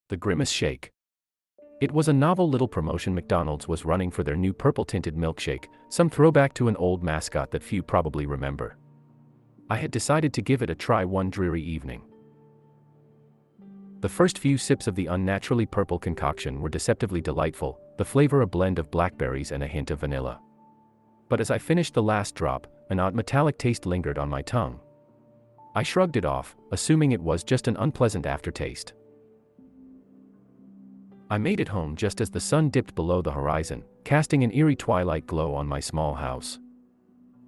The Grimace Shake. It was a novel little promotion McDonald's was running for their new purple-tinted milkshake, some throwback to an old mascot that few probably remember. I had decided to give it a try one dreary evening. The first few sips of the unnaturally purple concoction were deceptively delightful, the flavor a blend of blackberries and a hint of vanilla. But as I finished the last drop, an odd metallic taste lingered on my tongue. I shrugged it off, assuming it was just an unpleasant aftertaste. I made it home just as the sun dipped below the horizon, casting an eerie twilight glow on my small house.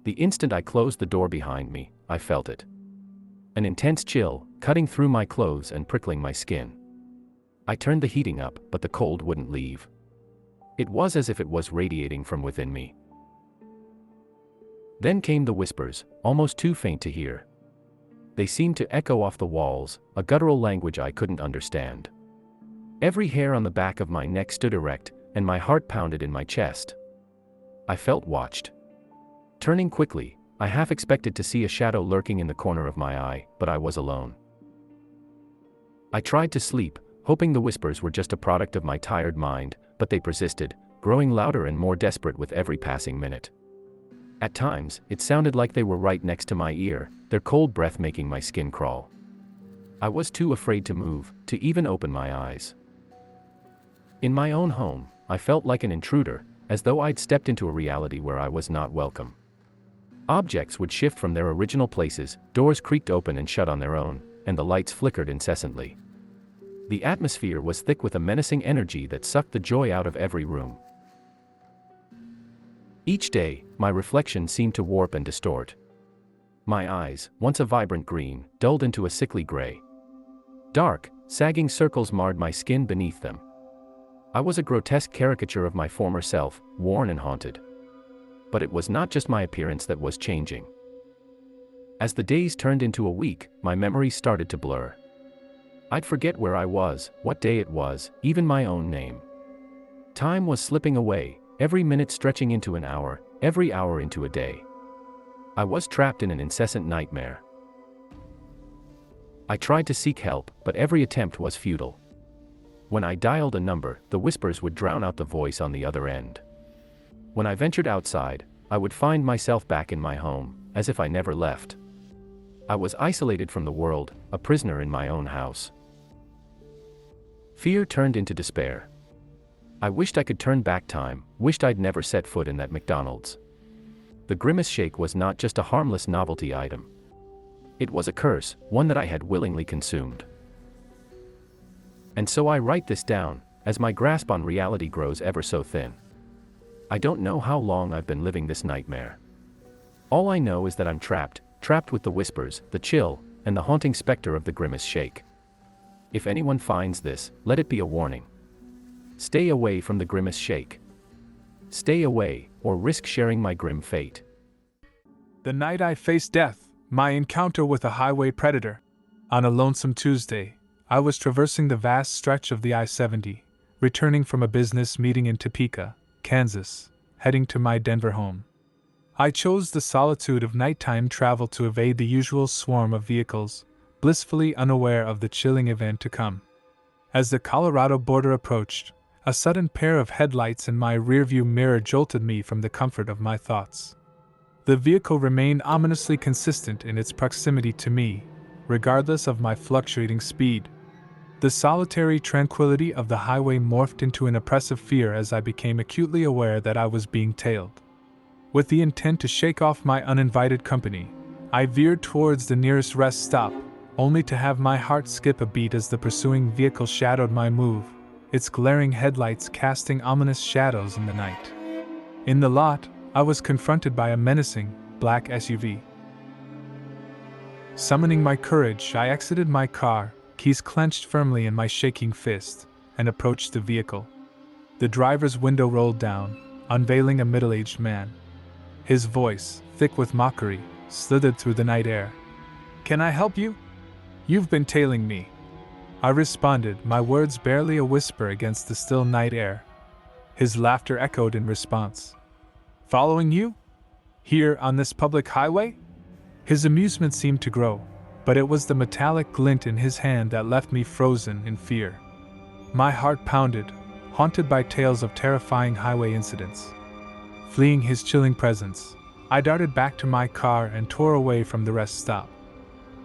The instant I closed the door behind me, I felt it. An intense chill, cutting through my clothes and prickling my skin. I turned the heating up, but the cold wouldn't leave. It was as if it was radiating from within me. Then came the whispers, almost too faint to hear. They seemed to echo off the walls, a guttural language I couldn't understand. Every hair on the back of my neck stood erect, and my heart pounded in my chest. I felt watched. Turning quickly, I half expected to see a shadow lurking in the corner of my eye, but I was alone. I tried to sleep, hoping the whispers were just a product of my tired mind, but they persisted, growing louder and more desperate with every passing minute. At times, it sounded like they were right next to my ear, their cold breath making my skin crawl. I was too afraid to move, to even open my eyes. In my own home, I felt like an intruder, as though I'd stepped into a reality where I was not welcome. Objects would shift from their original places, doors creaked open and shut on their own, and the lights flickered incessantly. The atmosphere was thick with a menacing energy that sucked the joy out of every room. Each day, my reflection seemed to warp and distort. My eyes, once a vibrant green, dulled into a sickly gray. Dark, sagging circles marred my skin beneath them. I was a grotesque caricature of my former self, worn and haunted. But it was not just my appearance that was changing. As the days turned into a week, my memories started to blur. I'd forget where I was, what day it was, even my own name. Time was slipping away, every minute stretching into an hour, every hour into a day. I was trapped in an incessant nightmare. I tried to seek help, but every attempt was futile. When I dialed a number, the whispers would drown out the voice on the other end. When I ventured outside, I would find myself back in my home, as if I never left. I was isolated from the world, a prisoner in my own house. Fear turned into despair. I wished I could turn back time, wished I'd never set foot in that McDonald's. The Grimace Shake was not just a harmless novelty item. It was a curse, one that I had willingly consumed. And so I write this down, as my grasp on reality grows ever so thin. I don't know how long I've been living this nightmare. All I know is that I'm trapped with the whispers, the chill, and the haunting specter of the Grimace Shake. If anyone finds this, let it be a warning. Stay away from the Grimace Shake. Stay away, or risk sharing my grim fate. The night I faced death, my encounter with a highway predator. On a lonesome Tuesday, I was traversing the vast stretch of the I-70, returning from a business meeting in Topeka, Kansas, heading to my Denver home. I chose the solitude of nighttime travel to evade the usual swarm of vehicles, blissfully unaware of the chilling event to come. As the Colorado border approached, a sudden pair of headlights in my rearview mirror jolted me from the comfort of my thoughts. The vehicle remained ominously consistent in its proximity to me, regardless of my fluctuating speed. The solitary tranquility of the highway morphed into an oppressive fear as I became acutely aware that I was being tailed. With the intent to shake off my uninvited company, I veered towards the nearest rest stop, only to have my heart skip a beat as the pursuing vehicle shadowed my move, its glaring headlights casting ominous shadows in the night. In the lot, I was confronted by a menacing, black SUV. Summoning my courage, I exited my car, keys clenched firmly in my shaking fist, and approached the vehicle. The driver's window rolled down, unveiling a middle-aged man. His voice, thick with mockery, slithered through the night air. "Can I help you? You've been tailing me." I responded, my words barely a whisper against the still night air. His laughter echoed in response. "Following you? Here on this public highway?" His amusement seemed to grow, but it was the metallic glint in his hand that left me frozen in fear. My heart pounded, haunted by tales of terrifying highway incidents. Fleeing his chilling presence, I darted back to my car and tore away from the rest stop.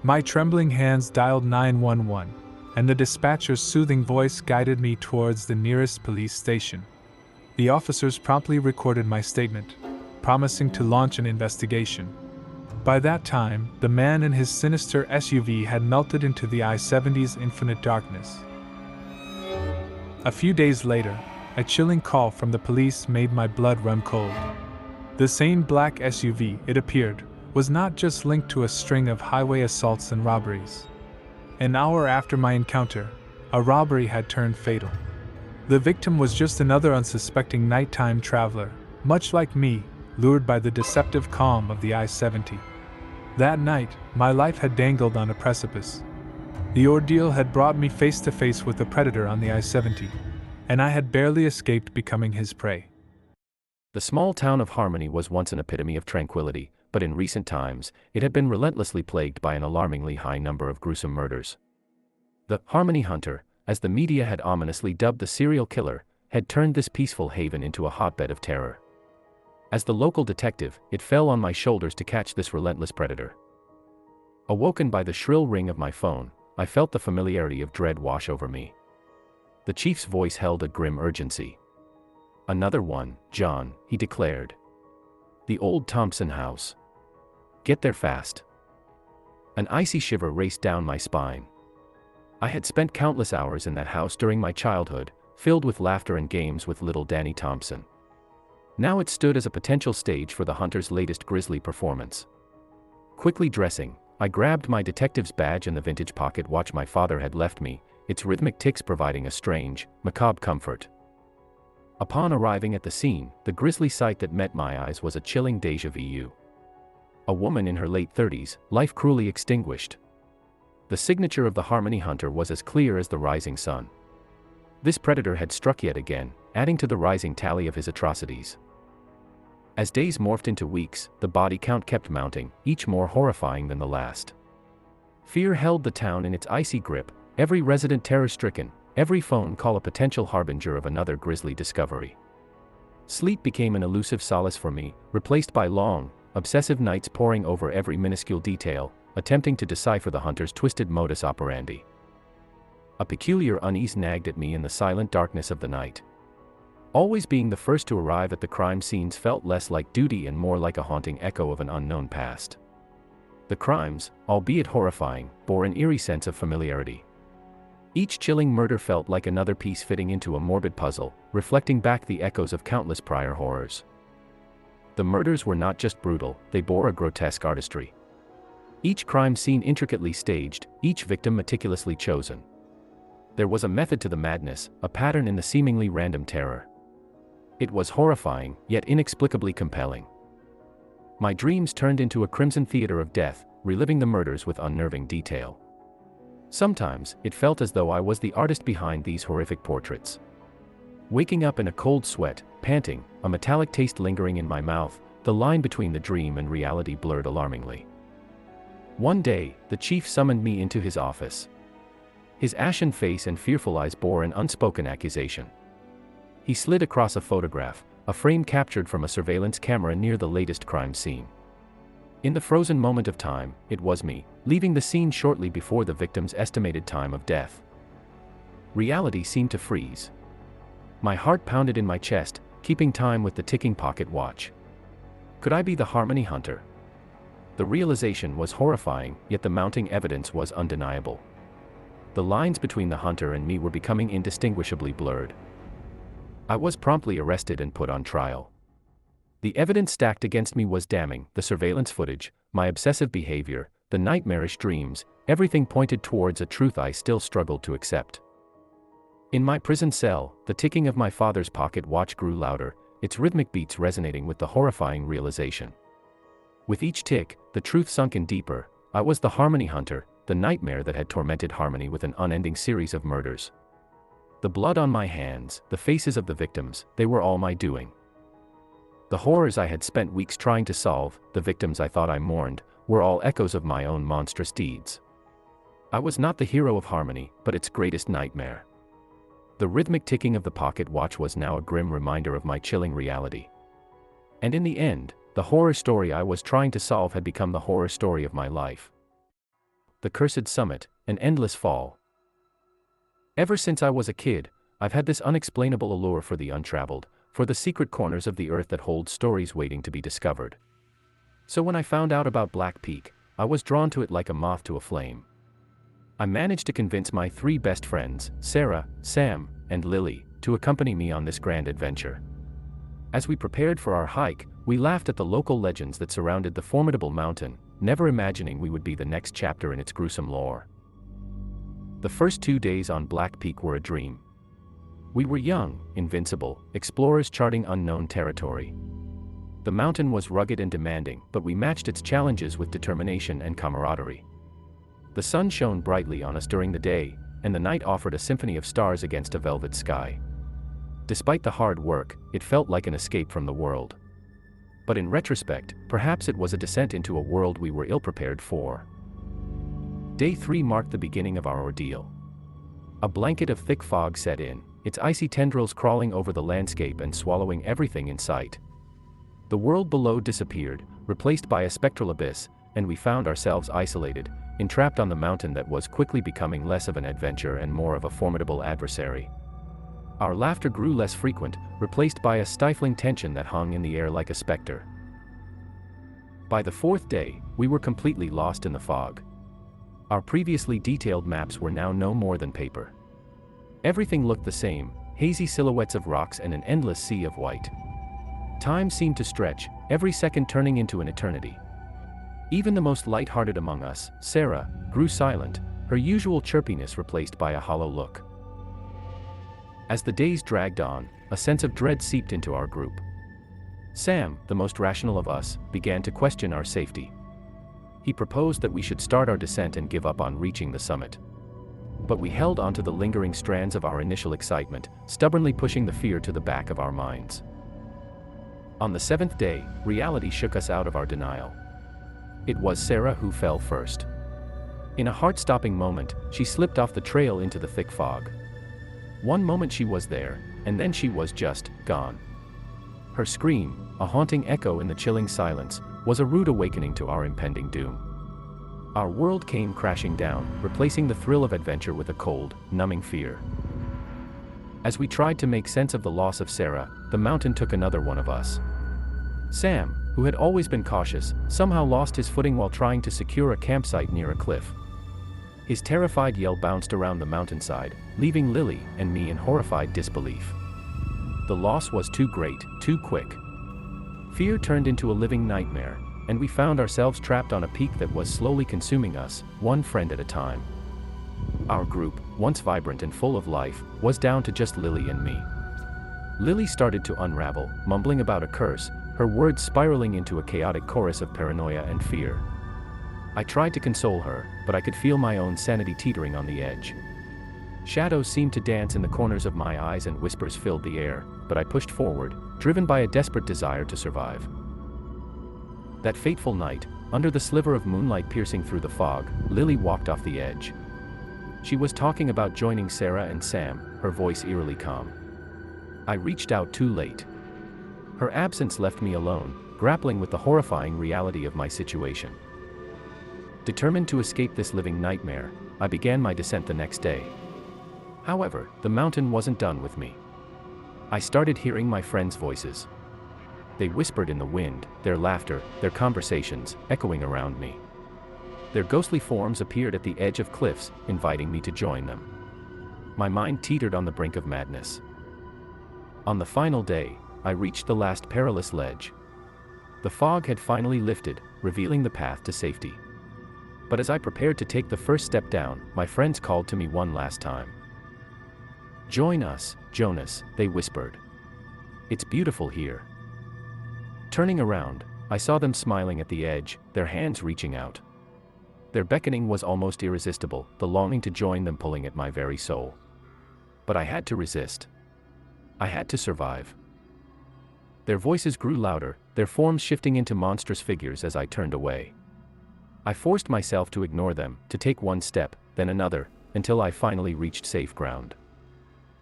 My trembling hands dialed 911, and the dispatcher's soothing voice guided me towards the nearest police station. The officers promptly recorded my statement, promising to launch an investigation. By that time, the man in his sinister SUV had melted into the I-70's infinite darkness. A few days later, a chilling call from the police made my blood run cold. The same black SUV, it appeared, was not just linked to a string of highway assaults and robberies. An hour after my encounter, a robbery had turned fatal. The victim was just another unsuspecting nighttime traveler, much like me, lured by the deceptive calm of the I-70. That night, my life had dangled on a precipice. The ordeal had brought me face to face with a predator on the I-70, and I had barely escaped becoming his prey. The small town of Harmony was once an epitome of tranquility, but in recent times, it had been relentlessly plagued by an alarmingly high number of gruesome murders. The Harmony Hunter, as the media had ominously dubbed the serial killer, had turned this peaceful haven into a hotbed of terror. As the local detective, it fell on my shoulders to catch this relentless predator. Awoken by the shrill ring of my phone, I felt the familiarity of dread wash over me. The chief's voice held a grim urgency. "Another one, John," he declared. "The old Thompson house. Get there fast." An icy shiver raced down my spine. I had spent countless hours in that house during my childhood, filled with laughter and games with little Danny Thompson. Now it stood as a potential stage for the hunter's latest grisly performance. Quickly dressing, I grabbed my detective's badge and the vintage pocket watch my father had left me, its rhythmic ticks providing a strange, macabre comfort. Upon arriving at the scene, the grisly sight that met my eyes was a chilling déjà vu. A woman in her late 30s, life cruelly extinguished. The signature of the Harmony Hunter was as clear as the rising sun. This predator had struck yet again, adding to the rising tally of his atrocities. As days morphed into weeks, the body count kept mounting, each more horrifying than the last. Fear held the town in its icy grip, every resident terror-stricken, every phone call a potential harbinger of another grisly discovery. Sleep became an elusive solace for me, replaced by long, obsessive nights poring over every minuscule detail, attempting to decipher the hunter's twisted modus operandi. A peculiar unease nagged at me in the silent darkness of the night. Always being the first to arrive at the crime scenes felt less like duty and more like a haunting echo of an unknown past. The crimes, albeit horrifying, bore an eerie sense of familiarity. Each chilling murder felt like another piece fitting into a morbid puzzle, reflecting back the echoes of countless prior horrors. The murders were not just brutal, they bore a grotesque artistry. Each crime scene intricately staged, each victim meticulously chosen. There was a method to the madness, a pattern in the seemingly random terror. It was horrifying, yet inexplicably compelling. My dreams turned into a crimson theater of death, reliving the murders with unnerving detail. Sometimes, it felt as though I was the artist behind these horrific portraits. Waking up in a cold sweat, panting, a metallic taste lingering in my mouth, the line between the dream and reality blurred alarmingly. One day, the chief summoned me into his office. His ashen face and fearful eyes bore an unspoken accusation. He slid across a photograph, a frame captured from a surveillance camera near the latest crime scene. In the frozen moment of time, it was me, leaving the scene shortly before the victim's estimated time of death. Reality seemed to freeze. My heart pounded in my chest, keeping time with the ticking pocket watch. Could I be the Harmony Hunter? The realization was horrifying, yet the mounting evidence was undeniable. The lines between the hunter and me were becoming indistinguishably blurred. I was promptly arrested and put on trial. The evidence stacked against me was damning: the surveillance footage, my obsessive behavior, the nightmarish dreams, everything pointed towards a truth I still struggled to accept. In my prison cell, the ticking of my father's pocket watch grew louder, its rhythmic beats resonating with the horrifying realization. With each tick, the truth sunk in deeper: I was the Harmony Hunter, the nightmare that had tormented Harmony with an unending series of murders. The blood on my hands, the faces of the victims, they were all my doing. The horrors I had spent weeks trying to solve, the victims I thought I mourned, were all echoes of my own monstrous deeds. I was not the hero of Harmony, but its greatest nightmare. The rhythmic ticking of the pocket watch was now a grim reminder of my chilling reality. And in the end, the horror story I was trying to solve had become the horror story of my life. The cursed summit, an endless fall. Ever since I was a kid, I've had this unexplainable allure for the untraveled, for the secret corners of the earth that hold stories waiting to be discovered. So when I found out about Black Peak, I was drawn to it like a moth to a flame. I managed to convince my 3 best friends, Sarah, Sam, and Lily, to accompany me on this grand adventure. As we prepared for our hike, we laughed at the local legends that surrounded the formidable mountain, never imagining we would be the next chapter in its gruesome lore. The first 2 days on Black Peak were a dream. We were young, invincible, explorers charting unknown territory. The mountain was rugged and demanding, but we matched its challenges with determination and camaraderie. The sun shone brightly on us during the day, and the night offered a symphony of stars against a velvet sky. Despite the hard work, it felt like an escape from the world. But in retrospect, perhaps it was a descent into a world we were ill-prepared for. Day 3 marked the beginning of our ordeal. A blanket of thick fog set in, its icy tendrils crawling over the landscape and swallowing everything in sight. The world below disappeared, replaced by a spectral abyss, and we found ourselves isolated, entrapped on the mountain that was quickly becoming less of an adventure and more of a formidable adversary. Our laughter grew less frequent, replaced by a stifling tension that hung in the air like a specter. By the 4th day, we were completely lost in the fog. Our previously detailed maps were now no more than paper. Everything looked the same, hazy silhouettes of rocks and an endless sea of white. Time seemed to stretch, every second turning into an eternity. Even the most light-hearted among us, Sarah, grew silent, her usual chirpiness replaced by a hollow look. As the days dragged on, a sense of dread seeped into our group. Sam, the most rational of us, began to question our safety. He proposed that we should start our descent and give up on reaching the summit. But we held onto the lingering strands of our initial excitement, stubbornly pushing the fear to the back of our minds. On the 7th day, reality shook us out of our denial. It was Sarah who fell first. In a heart-stopping moment, she slipped off the trail into the thick fog. One moment she was there, and then she was just gone. Her scream, a haunting echo in the chilling silence, was a rude awakening to our impending doom. Our world came crashing down, replacing the thrill of adventure with a cold, numbing fear. As we tried to make sense of the loss of Sarah, the mountain took another one of us. Sam, who had always been cautious, somehow lost his footing while trying to secure a campsite near a cliff. His terrified yell bounced around the mountainside, leaving Lily and me in horrified disbelief. The loss was too great, too quick. Fear turned into a living nightmare, and we found ourselves trapped on a peak that was slowly consuming us, one friend at a time. Our group, once vibrant and full of life, was down to just Lily and me. Lily started to unravel, mumbling about a curse, her words spiraling into a chaotic chorus of paranoia and fear. I tried to console her, but I could feel my own sanity teetering on the edge. Shadows seemed to dance in the corners of my eyes and whispers filled the air, but I pushed forward, driven by a desperate desire to survive. That fateful night, under the sliver of moonlight piercing through the fog, Lily walked off the edge. She was talking about joining Sarah and Sam, her voice eerily calm. I reached out too late. Her absence left me alone, grappling with the horrifying reality of my situation. Determined to escape this living nightmare, I began my descent the next day. However, the mountain wasn't done with me. I started hearing my friends' voices. They whispered in the wind, their laughter, their conversations, echoing around me. Their ghostly forms appeared at the edge of cliffs, inviting me to join them. My mind teetered on the brink of madness. On the final day, I reached the last perilous ledge. The fog had finally lifted, revealing the path to safety. But as I prepared to take the first step down, my friends called to me one last time. "Join us, Jonas," they whispered. "It's beautiful here." Turning around, I saw them smiling at the edge, their hands reaching out. Their beckoning was almost irresistible, the longing to join them pulling at my very soul. But I had to resist. I had to survive. Their voices grew louder, their forms shifting into monstrous figures as I turned away. I forced myself to ignore them, to take one step, then another, until I finally reached safe ground.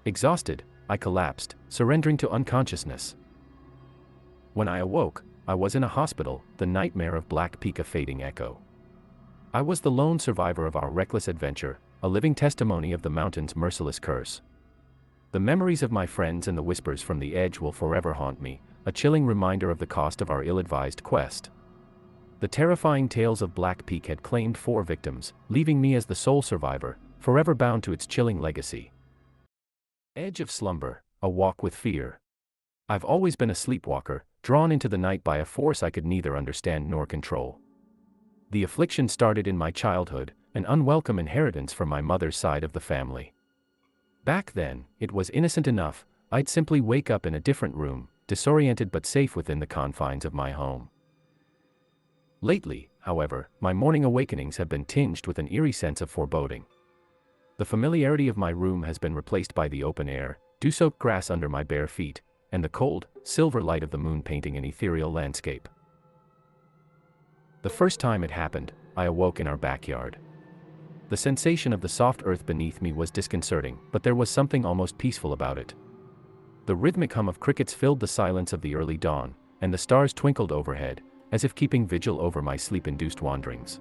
Exhausted, I collapsed, surrendering to unconsciousness. When I awoke, I was in a hospital, the nightmare of Black Peak a fading echo. I was the lone survivor of our reckless adventure, a living testimony of the mountain's merciless curse. The memories of my friends and the whispers from the edge will forever haunt me, a chilling reminder of the cost of our ill-advised quest. The terrifying tales of Black Peak had claimed 4 victims, leaving me as the sole survivor, forever bound to its chilling legacy. Edge of Slumber, a walk with fear. I've always been a sleepwalker, drawn into the night by a force I could neither understand nor control. The affliction started in my childhood, an unwelcome inheritance from my mother's side of the family. Back then, it was innocent enough, I'd simply wake up in a different room, disoriented but safe within the confines of my home. Lately, however, my morning awakenings have been tinged with an eerie sense of foreboding. The familiarity of my room has been replaced by the open air, dew-soaked grass under my bare feet, and the cold, silver light of the moon painting an ethereal landscape. The first time it happened, I awoke in our backyard. The sensation of the soft earth beneath me was disconcerting, but there was something almost peaceful about it. The rhythmic hum of crickets filled the silence of the early dawn, and the stars twinkled overhead, as if keeping vigil over my sleep-induced wanderings.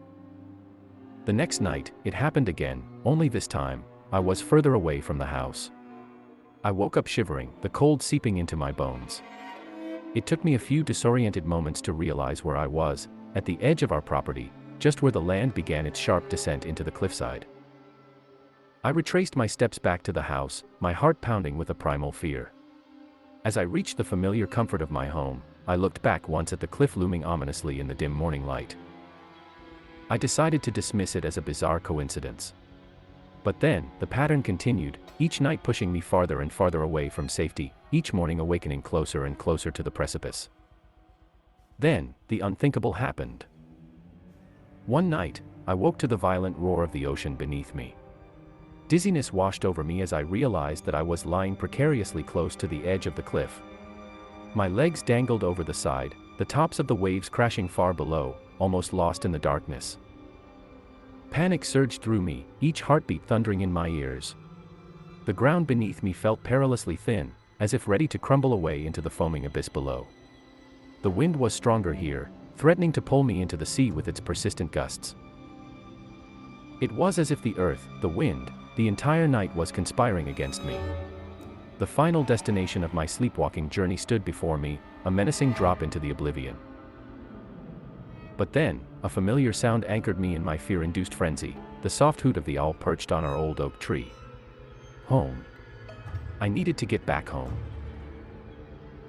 The next night, it happened again, only this time, I was further away from the house. I woke up shivering, the cold seeping into my bones. It took me a few disoriented moments to realize where I was, at the edge of our property, just where the land began its sharp descent into the cliffside. I retraced my steps back to the house, my heart pounding with a primal fear. As I reached the familiar comfort of my home, I looked back once at the cliff looming ominously in the dim morning light. I decided to dismiss it as a bizarre coincidence. But then, the pattern continued, each night pushing me farther and farther away from safety, each morning awakening closer and closer to the precipice. Then, the unthinkable happened. One night, I woke to the violent roar of the ocean beneath me. Dizziness washed over me as I realized that I was lying precariously close to the edge of the cliff. My legs dangled over the side, the tops of the waves crashing far below, almost lost in the darkness. Panic surged through me, each heartbeat thundering in my ears. The ground beneath me felt perilously thin, as if ready to crumble away into the foaming abyss below. The wind was stronger here, threatening to pull me into the sea with its persistent gusts. It was as if the earth, the wind, the entire night was conspiring against me. The final destination of my sleepwalking journey stood before me, a menacing drop into the oblivion. But then, a familiar sound anchored me in my fear-induced frenzy, the soft hoot of the owl perched on our old oak tree. Home. I needed to get back home.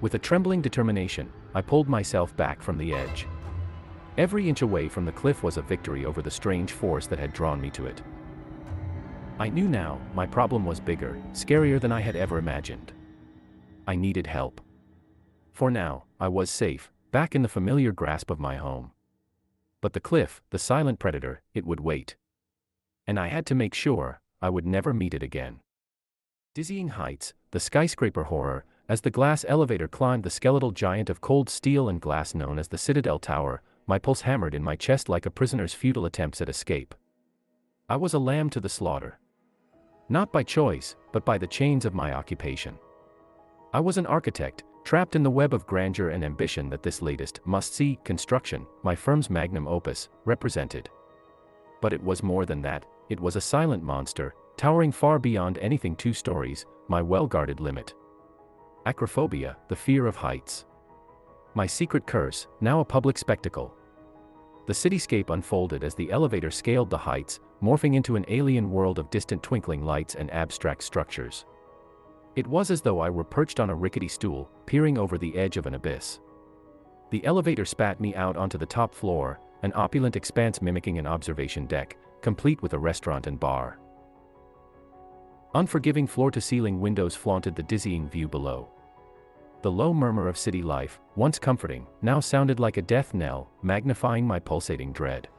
With a trembling determination, I pulled myself back from the edge. Every inch away from the cliff was a victory over the strange force that had drawn me to it. I knew now, my problem was bigger, scarier than I had ever imagined. I needed help. For now, I was safe, back in the familiar grasp of my home. But the cliff, the silent predator, it would wait. And I had to make sure, I would never meet it again. Dizzying heights, the skyscraper horror, as the glass elevator climbed the skeletal giant of cold steel and glass known as the Citadel Tower, my pulse hammered in my chest like a prisoner's futile attempts at escape. I was a lamb to the slaughter. Not by choice, but by the chains of my occupation. I was an architect, trapped in the web of grandeur and ambition that this latest must-see construction, my firm's magnum opus, represented. But it was more than that, it was a silent monster, towering far beyond anything 2 stories, my well-guarded limit. Acrophobia, the fear of heights. My secret curse, now a public spectacle. The cityscape unfolded as the elevator scaled the heights, morphing into an alien world of distant twinkling lights and abstract structures. It was as though I were perched on a rickety stool, peering over the edge of an abyss. The elevator spat me out onto the top floor, an opulent expanse mimicking an observation deck, complete with a restaurant and bar. Unforgiving floor-to-ceiling windows flaunted the dizzying view below. The low murmur of city life, once comforting, now sounded like a death knell, magnifying my pulsating dread.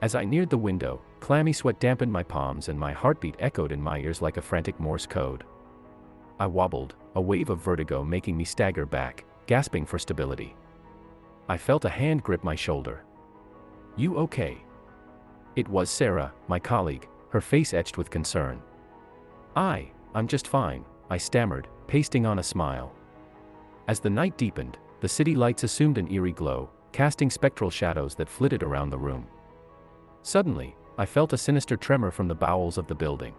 As I neared the window, clammy sweat dampened my palms and my heartbeat echoed in my ears like a frantic Morse code. I wobbled, a wave of vertigo making me stagger back, gasping for stability. I felt a hand grip my shoulder. "You okay?" It was Sarah, my colleague, her face etched with concern. I "I'm just fine," I stammered, pasting on a smile. As the night deepened, the city lights assumed an eerie glow, casting spectral shadows that flitted around the room. Suddenly, I felt a sinister tremor from the bowels of the building.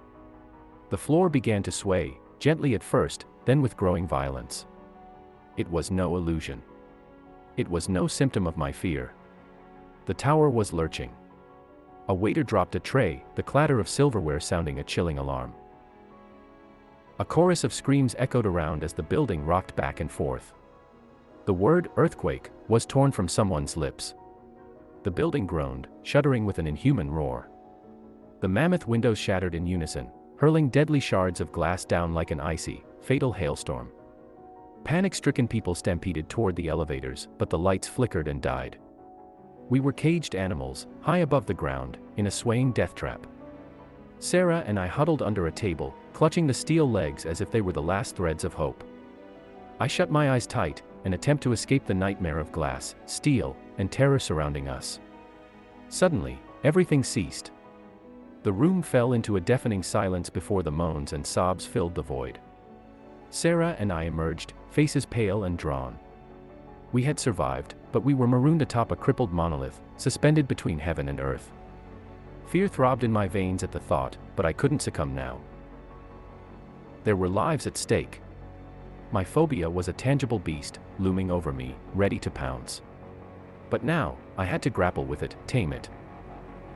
The floor began to sway, gently at first, then with growing violence. It was no illusion. It was no symptom of my fear. The tower was lurching. A waiter dropped a tray, the clatter of silverware sounding a chilling alarm. A chorus of screams echoed around as the building rocked back and forth. The word "earthquake" was torn from someone's lips. The building groaned, shuddering with an inhuman roar. The mammoth windows shattered in unison, hurling deadly shards of glass down like an icy, fatal hailstorm. Panic-stricken people stampeded toward the elevators, but the lights flickered and died. We were caged animals, high above the ground, in a swaying death trap. Sarah and I huddled under a table, clutching the steel legs as if they were the last threads of hope. I shut my eyes tight, an attempt to escape the nightmare of glass, steel, and terror surrounding us. Suddenly, everything ceased. The room fell into a deafening silence before the moans and sobs filled the void. Sarah and I emerged, faces pale and drawn. We had survived, but we were marooned atop a crippled monolith, suspended between heaven and earth. Fear throbbed in my veins at the thought, but I couldn't succumb now. There were lives at stake. My phobia was a tangible beast, looming over me, ready to pounce. But now, I had to grapple with it, tame it.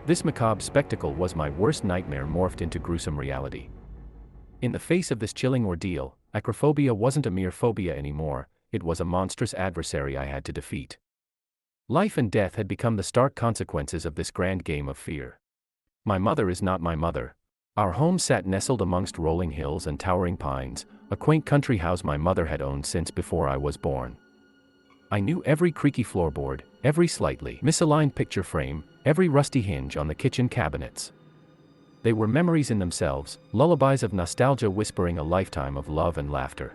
This macabre spectacle was my worst nightmare morphed into gruesome reality. In the face of this chilling ordeal, acrophobia wasn't a mere phobia anymore, it was a monstrous adversary I had to defeat. Life and death had become the stark consequences of this grand game of fear. My mother is not my mother. Our home sat nestled amongst rolling hills and towering pines, a quaint country house my mother had owned since before I was born. I knew every creaky floorboard, every slightly misaligned picture frame, every rusty hinge on the kitchen cabinets. They were memories in themselves, lullabies of nostalgia whispering a lifetime of love and laughter.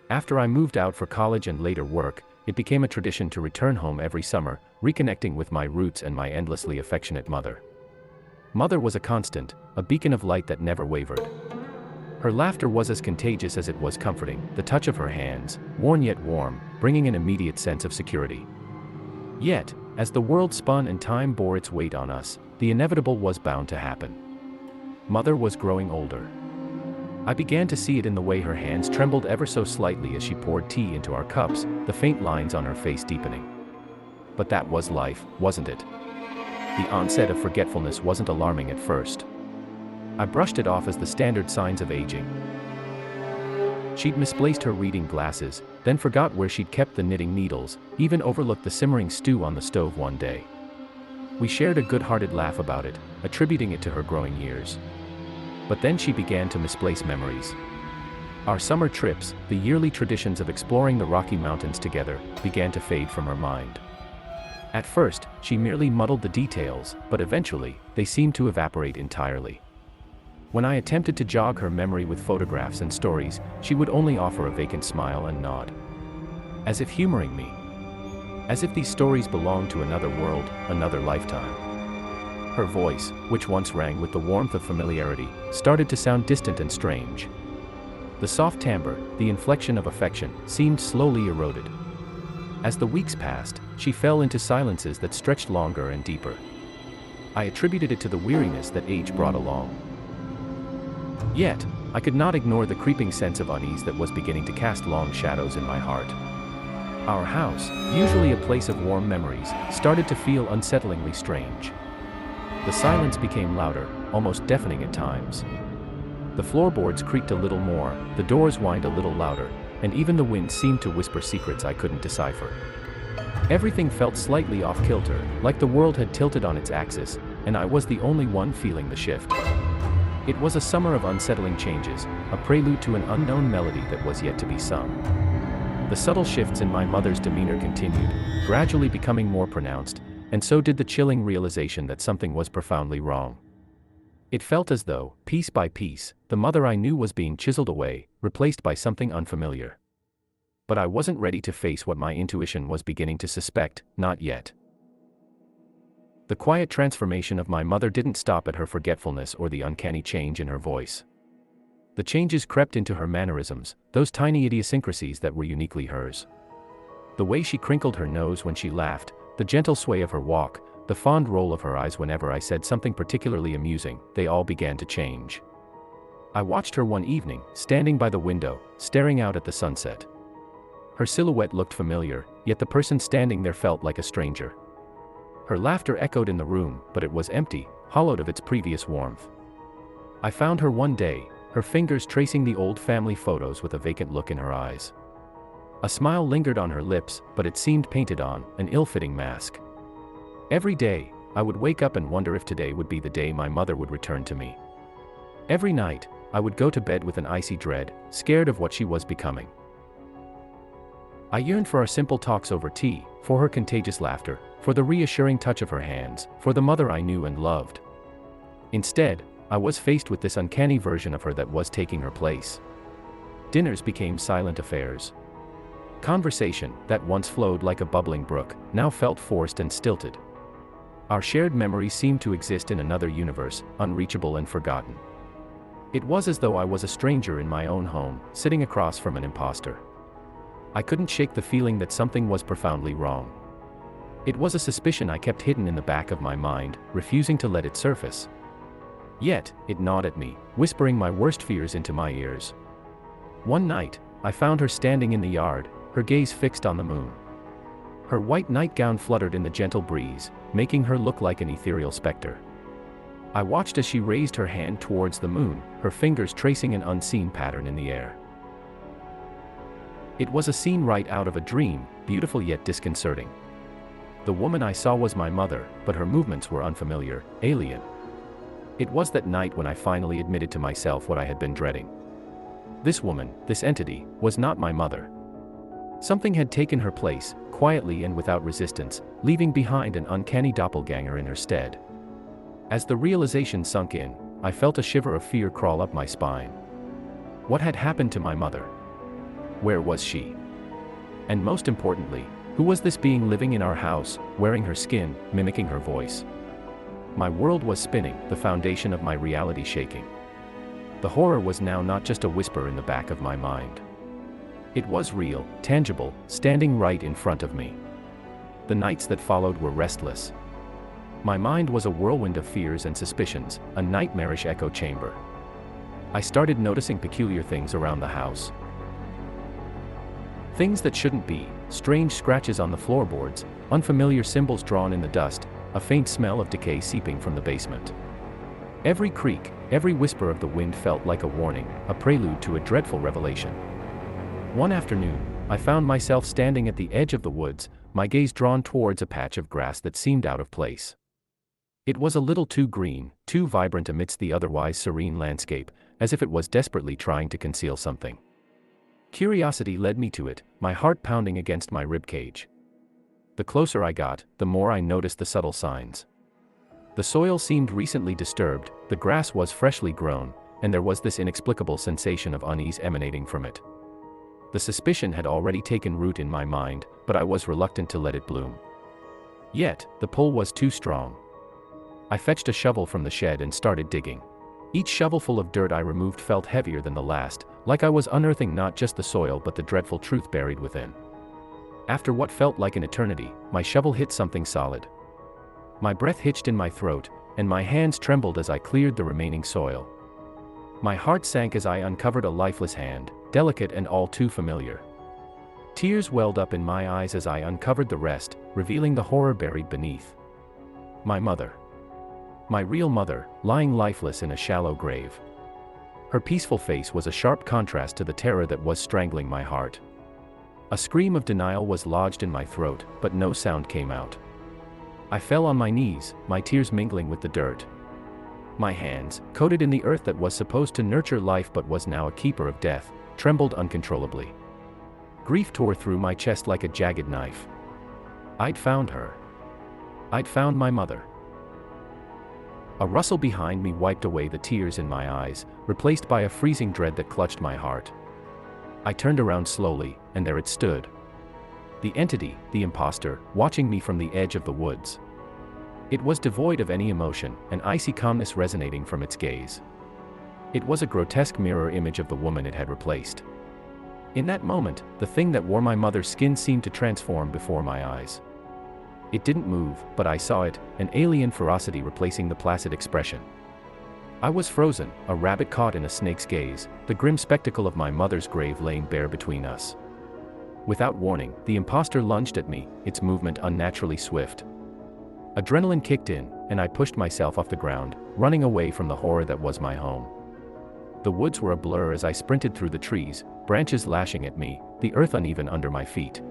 After I moved out for college and later work, it became a tradition to return home every summer, reconnecting with my roots and my endlessly affectionate mother. Mother was a constant, a beacon of light that never wavered. Her laughter was as contagious as it was comforting, the touch of her hands, worn yet warm, bringing an immediate sense of security. Yet, as the world spun and time bore its weight on us, the inevitable was bound to happen. Mother was growing older. I began to see it in the way her hands trembled ever so slightly as she poured tea into our cups, the faint lines on her face deepening. But that was life, wasn't it? The onset of forgetfulness wasn't alarming at first. I brushed it off as the standard signs of aging. She'd misplaced her reading glasses, then forgot where she'd kept the knitting needles, even overlooked the simmering stew on the stove one day. We shared a good-hearted laugh about it, attributing it to her growing years. But then she began to misplace memories. Our summer trips, the yearly traditions of exploring the Rocky Mountains together, began to fade from her mind. At first, she merely muddled the details, but eventually, they seemed to evaporate entirely. When I attempted to jog her memory with photographs and stories, she would only offer a vacant smile and nod. As if humoring me. As if these stories belonged to another world, another lifetime. Her voice, which once rang with the warmth of familiarity, started to sound distant and strange. The soft timbre, the inflection of affection, seemed slowly eroded. As the weeks passed, she fell into silences that stretched longer and deeper. I attributed it to the weariness that age brought along. Yet, I could not ignore the creeping sense of unease that was beginning to cast long shadows in my heart. Our house, usually a place of warm memories, started to feel unsettlingly strange. The silence became louder, almost deafening at times. The floorboards creaked a little more, the doors whined a little louder, and even the wind seemed to whisper secrets I couldn't decipher. Everything felt slightly off-kilter, like the world had tilted on its axis, and I was the only one feeling the shift. It was a summer of unsettling changes, a prelude to an unknown melody that was yet to be sung. The subtle shifts in my mother's demeanor continued, gradually becoming more pronounced, and so did the chilling realization that something was profoundly wrong. It felt as though, piece by piece, the mother I knew was being chiseled away, replaced by something unfamiliar. But I wasn't ready to face what my intuition was beginning to suspect, not yet. The quiet transformation of my mother didn't stop at her forgetfulness or the uncanny change in her voice. The changes crept into her mannerisms, those tiny idiosyncrasies that were uniquely hers. The way she crinkled her nose when she laughed, the gentle sway of her walk, the fond roll of her eyes whenever I said something particularly amusing, they all began to change. I watched her one evening, standing by the window, staring out at the sunset. Her silhouette looked familiar, yet the person standing there felt like a stranger. Her laughter echoed in the room, but it was empty, hollowed of its previous warmth. I found her one day, her fingers tracing the old family photos with a vacant look in her eyes. A smile lingered on her lips, but it seemed painted on, an ill-fitting mask. Every day, I would wake up and wonder if today would be the day my mother would return to me. Every night, I would go to bed with an icy dread, scared of what she was becoming. I yearned for our simple talks over tea, for her contagious laughter, for the reassuring touch of her hands, for the mother I knew and loved. Instead, I was faced with this uncanny version of her that was taking her place. Dinners became silent affairs. Conversation, that once flowed like a bubbling brook, now felt forced and stilted. Our shared memories seemed to exist in another universe, unreachable and forgotten. It was as though I was a stranger in my own home, sitting across from an imposter. I couldn't shake the feeling that something was profoundly wrong. It was a suspicion I kept hidden in the back of my mind, refusing to let it surface. Yet, it gnawed at me, whispering my worst fears into my ears. One night, I found her standing in the yard, her gaze fixed on the moon. Her white nightgown fluttered in the gentle breeze, making her look like an ethereal specter. I watched as she raised her hand towards the moon, her fingers tracing an unseen pattern in the air. It was a scene right out of a dream, beautiful yet disconcerting. The woman I saw was my mother, but her movements were unfamiliar, alien. It was that night when I finally admitted to myself what I had been dreading. This woman, this entity, was not my mother. Something had taken her place, quietly and without resistance, leaving behind an uncanny doppelganger in her stead. As the realization sunk in, I felt a shiver of fear crawl up my spine. What had happened to my mother? Where was she? And most importantly, who was this being living in our house, wearing her skin, mimicking her voice? My world was spinning, the foundation of my reality shaking. The horror was now not just a whisper in the back of my mind. It was real, tangible, standing right in front of me. The nights that followed were restless. My mind was a whirlwind of fears and suspicions, a nightmarish echo chamber. I started noticing peculiar things around the house. Things that shouldn't be, strange scratches on the floorboards, unfamiliar symbols drawn in the dust, a faint smell of decay seeping from the basement. Every creak, every whisper of the wind felt like a warning, a prelude to a dreadful revelation. One afternoon, I found myself standing at the edge of the woods, my gaze drawn towards a patch of grass that seemed out of place. It was a little too green, too vibrant amidst the otherwise serene landscape, as if it was desperately trying to conceal something. Curiosity led me to it, my heart pounding against my ribcage. The closer I got, the more I noticed the subtle signs. The soil seemed recently disturbed, the grass was freshly grown, and there was this inexplicable sensation of unease emanating from it. The suspicion had already taken root in my mind, but I was reluctant to let it bloom. Yet, the pull was too strong. I fetched a shovel from the shed and started digging. Each shovelful of dirt I removed felt heavier than the last, like I was unearthing not just the soil but the dreadful truth buried within. After what felt like an eternity, my shovel hit something solid. My breath hitched in my throat, and my hands trembled as I cleared the remaining soil. My heart sank as I uncovered a lifeless hand, delicate and all too familiar. Tears welled up in my eyes as I uncovered the rest, revealing the horror buried beneath. My mother. My real mother, lying lifeless in a shallow grave. Her peaceful face was a sharp contrast to the terror that was strangling my heart. A scream of denial was lodged in my throat, but no sound came out. I fell on my knees, my tears mingling with the dirt. My hands, coated in the earth that was supposed to nurture life but was now a keeper of death, trembled uncontrollably. Grief tore through my chest like a jagged knife. I'd found her. I'd found my mother. A rustle behind me wiped away the tears in my eyes, replaced by a freezing dread that clutched my heart. I turned around slowly, and there it stood. The entity, the imposter, watching me from the edge of the woods. It was devoid of any emotion, an icy calmness resonating from its gaze. It was a grotesque mirror image of the woman it had replaced. In that moment, the thing that wore my mother's skin seemed to transform before my eyes. It didn't move, but I saw it, an alien ferocity replacing the placid expression. I was frozen, a rabbit caught in a snake's gaze, the grim spectacle of my mother's grave laying bare between us. Without warning, the imposter lunged at me, its movement unnaturally swift. Adrenaline kicked in, and I pushed myself off the ground, running away from the horror that was my home. The woods were a blur as I sprinted through the trees, branches lashing at me, the earth uneven under my feet.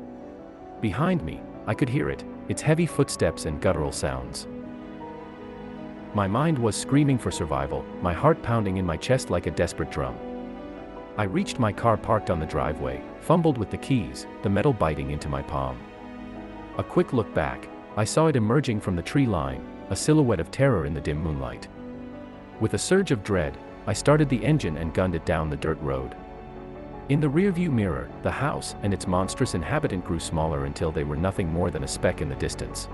Behind me, I could hear it, its heavy footsteps and guttural sounds. My mind was screaming for survival, my heart pounding in my chest like a desperate drum. I reached my car parked on the driveway, fumbled with the keys, the metal biting into my palm. A quick look back, I saw it emerging from the tree line, a silhouette of terror in the dim moonlight. With a surge of dread, I started the engine and gunned it down the dirt road. In the rearview mirror, the house and its monstrous inhabitant grew smaller until they were nothing more than a speck in the distance.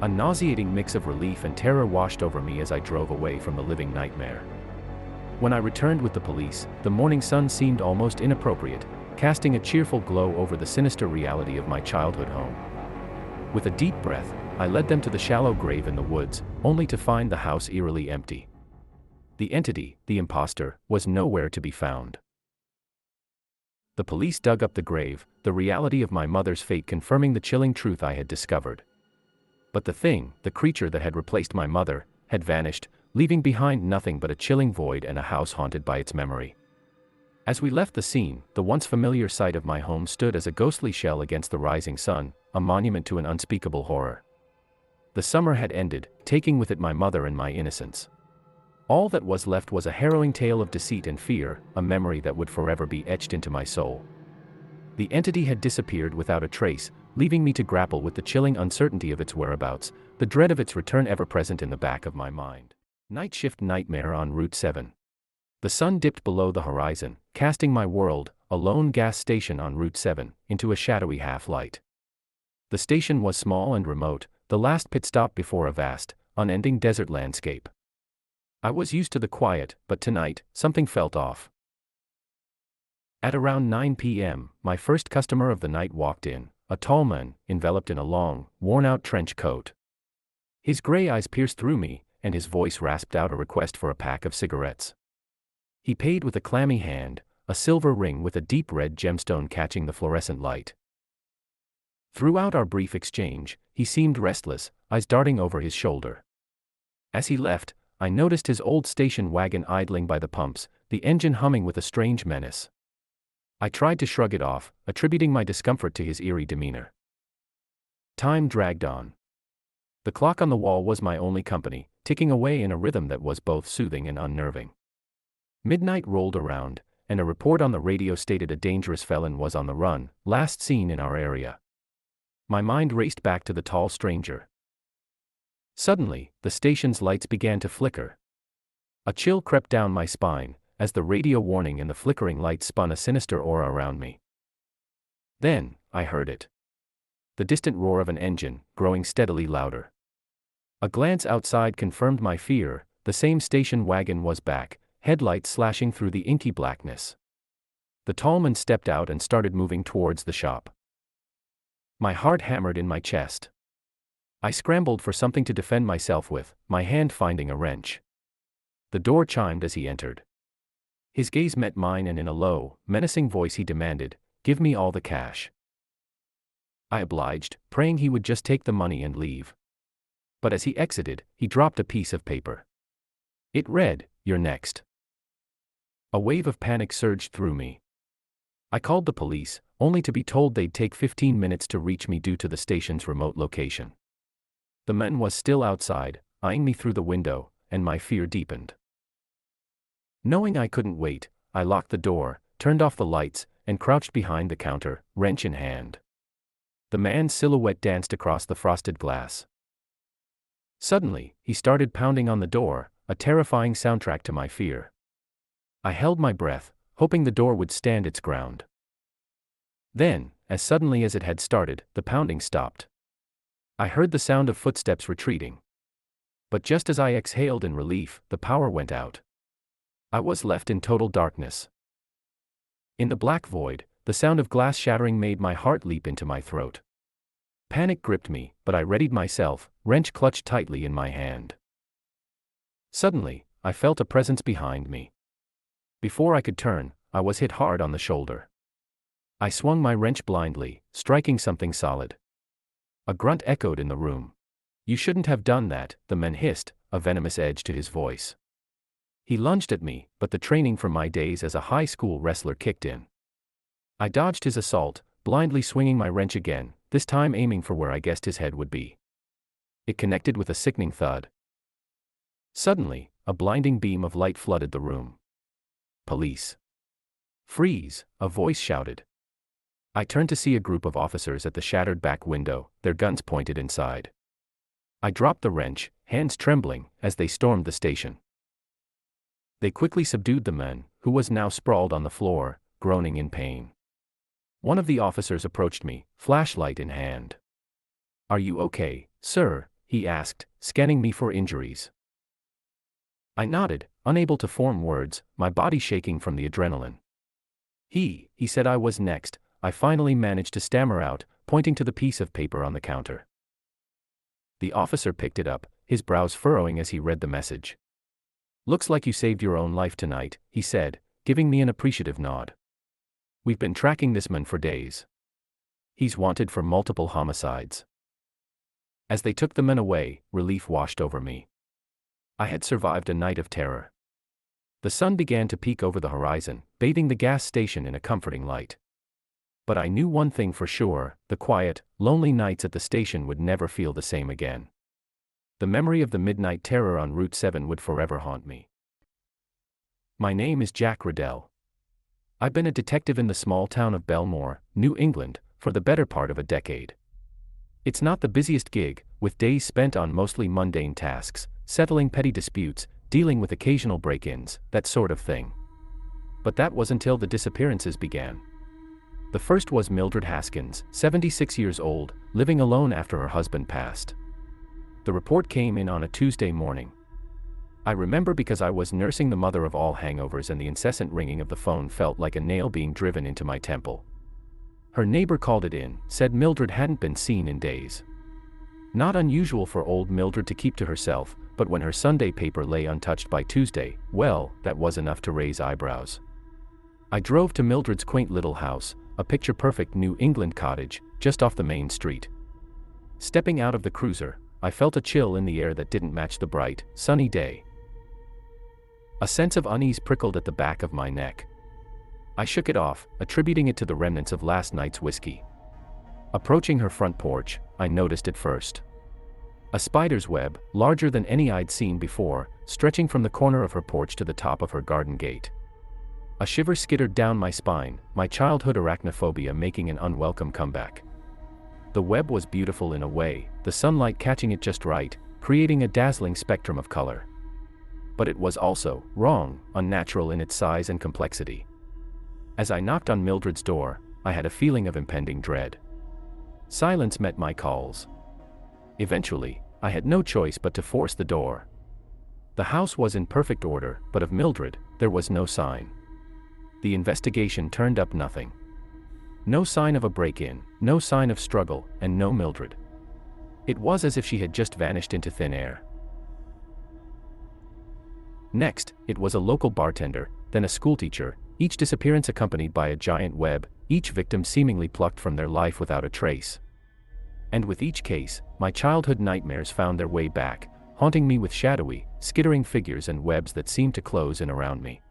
A nauseating mix of relief and terror washed over me as I drove away from the living nightmare. When I returned with the police, the morning sun seemed almost inappropriate, casting a cheerful glow over the sinister reality of my childhood home. With a deep breath, I led them to the shallow grave in the woods, only to find the house eerily empty. The entity, the imposter, was nowhere to be found. The police dug up the grave, the reality of my mother's fate confirming the chilling truth I had discovered. But the thing, the creature that had replaced my mother, had vanished, leaving behind nothing but a chilling void and a house haunted by its memory. As we left the scene, the once familiar sight of my home stood as a ghostly shell against the rising sun, a monument to an unspeakable horror. The summer had ended, taking with it my mother and my innocence. All that was left was a harrowing tale of deceit and fear, a memory that would forever be etched into my soul. The entity had disappeared without a trace, leaving me to grapple with the chilling uncertainty of its whereabouts, the dread of its return ever present in the back of my mind. Night shift nightmare on Route 7. The sun dipped below the horizon, casting my world, a lone gas station on Route 7, into a shadowy half-light. The station was small and remote, the last pit stop before a vast, unending desert landscape. I was used to the quiet, but tonight, something felt off. At around 9 p.m., my first customer of the night walked in, a tall man, enveloped in a long, worn-out trench coat. His gray eyes pierced through me, and his voice rasped out a request for a pack of cigarettes. He paid with a clammy hand, a silver ring with a deep red gemstone catching the fluorescent light. Throughout our brief exchange, he seemed restless, eyes darting over his shoulder. As he left, I noticed his old station wagon idling by the pumps, the engine humming with a strange menace. I tried to shrug it off, attributing my discomfort to his eerie demeanor. Time dragged on. The clock on the wall was my only company, ticking away in a rhythm that was both soothing and unnerving. Midnight rolled around, and a report on the radio stated a dangerous felon was on the run, last seen in our area. My mind raced back to the tall stranger. Suddenly, the station's lights began to flicker. A chill crept down my spine, as the radio warning and the flickering lights spun a sinister aura around me. Then, I heard it. The distant roar of an engine, growing steadily louder. A glance outside confirmed my fear, the same station wagon was back, headlights slashing through the inky blackness. The tall man stepped out and started moving towards the shop. My heart hammered in my chest. I scrambled for something to defend myself with, my hand finding a wrench. The door chimed as he entered. His gaze met mine and in a low, menacing voice he demanded, "Give me all the cash." I obliged, praying he would just take the money and leave. But as he exited, he dropped a piece of paper. It read, "You're next." A wave of panic surged through me. I called the police, only to be told they'd take 15 minutes to reach me due to the station's remote location. The man was still outside, eyeing me through the window, and my fear deepened. Knowing I couldn't wait, I locked the door, turned off the lights, and crouched behind the counter, wrench in hand. The man's silhouette danced across the frosted glass. Suddenly, he started pounding on the door, a terrifying soundtrack to my fear. I held my breath, hoping the door would stand its ground. Then, as suddenly as it had started, the pounding stopped. I heard the sound of footsteps retreating. But just as I exhaled in relief, the power went out. I was left in total darkness. In the black void, the sound of glass shattering made my heart leap into my throat. Panic gripped me, but I readied myself, wrench clutched tightly in my hand. Suddenly, I felt a presence behind me. Before I could turn, I was hit hard on the shoulder. I swung my wrench blindly, striking something solid. A grunt echoed in the room. "You shouldn't have done that," the man hissed, a venomous edge to his voice. He lunged at me, but the training from my days as a high school wrestler kicked in. I dodged his assault, blindly swinging my wrench again, this time aiming for where I guessed his head would be. It connected with a sickening thud. Suddenly, a blinding beam of light flooded the room. "Police! Freeze!" a voice shouted. I turned to see a group of officers at the shattered back window, their guns pointed inside. I dropped the wrench, hands trembling, as they stormed the station. They quickly subdued the man, who was now sprawled on the floor, groaning in pain. One of the officers approached me, flashlight in hand. "Are you okay, sir?" he asked, scanning me for injuries. I nodded, unable to form words, my body shaking from the adrenaline. He said I was next. I finally managed to stammer out, pointing to the piece of paper on the counter. The officer picked it up, his brows furrowing as he read the message. "Looks like you saved your own life tonight," he said, giving me an appreciative nod. "We've been tracking this man for days. He's wanted for multiple homicides." As they took the man away, relief washed over me. I had survived a night of terror. The sun began to peek over the horizon, bathing the gas station in a comforting light. But I knew one thing for sure: the quiet, lonely nights at the station would never feel the same again. The memory of the midnight terror on Route 7 would forever haunt me. My name is Jack Riddell. I've been a detective in the small town of Bellmore, New England, for the better part of a decade. It's not the busiest gig, with days spent on mostly mundane tasks, settling petty disputes, dealing with occasional break-ins, that sort of thing. But that was until the disappearances began. The first was Mildred Haskins, 76 years old, living alone after her husband passed. The report came in on a Tuesday morning. I remember because I was nursing the mother of all hangovers, and the incessant ringing of the phone felt like a nail being driven into my temple. Her neighbor called it in, said Mildred hadn't been seen in days. Not unusual for old Mildred to keep to herself, but when her Sunday paper lay untouched by Tuesday, well, that was enough to raise eyebrows. I drove to Mildred's quaint little house, a picture-perfect New England cottage, just off the main street. Stepping out of the cruiser, I felt a chill in the air that didn't match the bright, sunny day. A sense of unease prickled at the back of my neck. I shook it off, attributing it to the remnants of last night's whiskey. Approaching her front porch, I noticed it first. A spider's web, larger than any I'd seen before, stretching from the corner of her porch to the top of her garden gate. A shiver skittered down my spine, my childhood arachnophobia making an unwelcome comeback. The web was beautiful in a way, the sunlight catching it just right, creating a dazzling spectrum of color. But it was also wrong, unnatural in its size and complexity. As I knocked on Mildred's door, I had a feeling of impending dread. Silence met my calls. Eventually, I had no choice but to force the door. The house was in perfect order, but of Mildred, there was no sign. The investigation turned up nothing. No sign of a break-in, no sign of struggle, and no Mildred. It was as if she had just vanished into thin air. Next, it was a local bartender, then a schoolteacher, each disappearance accompanied by a giant web, each victim seemingly plucked from their life without a trace. And with each case, my childhood nightmares found their way back, haunting me with shadowy, skittering figures and webs that seemed to close in around me.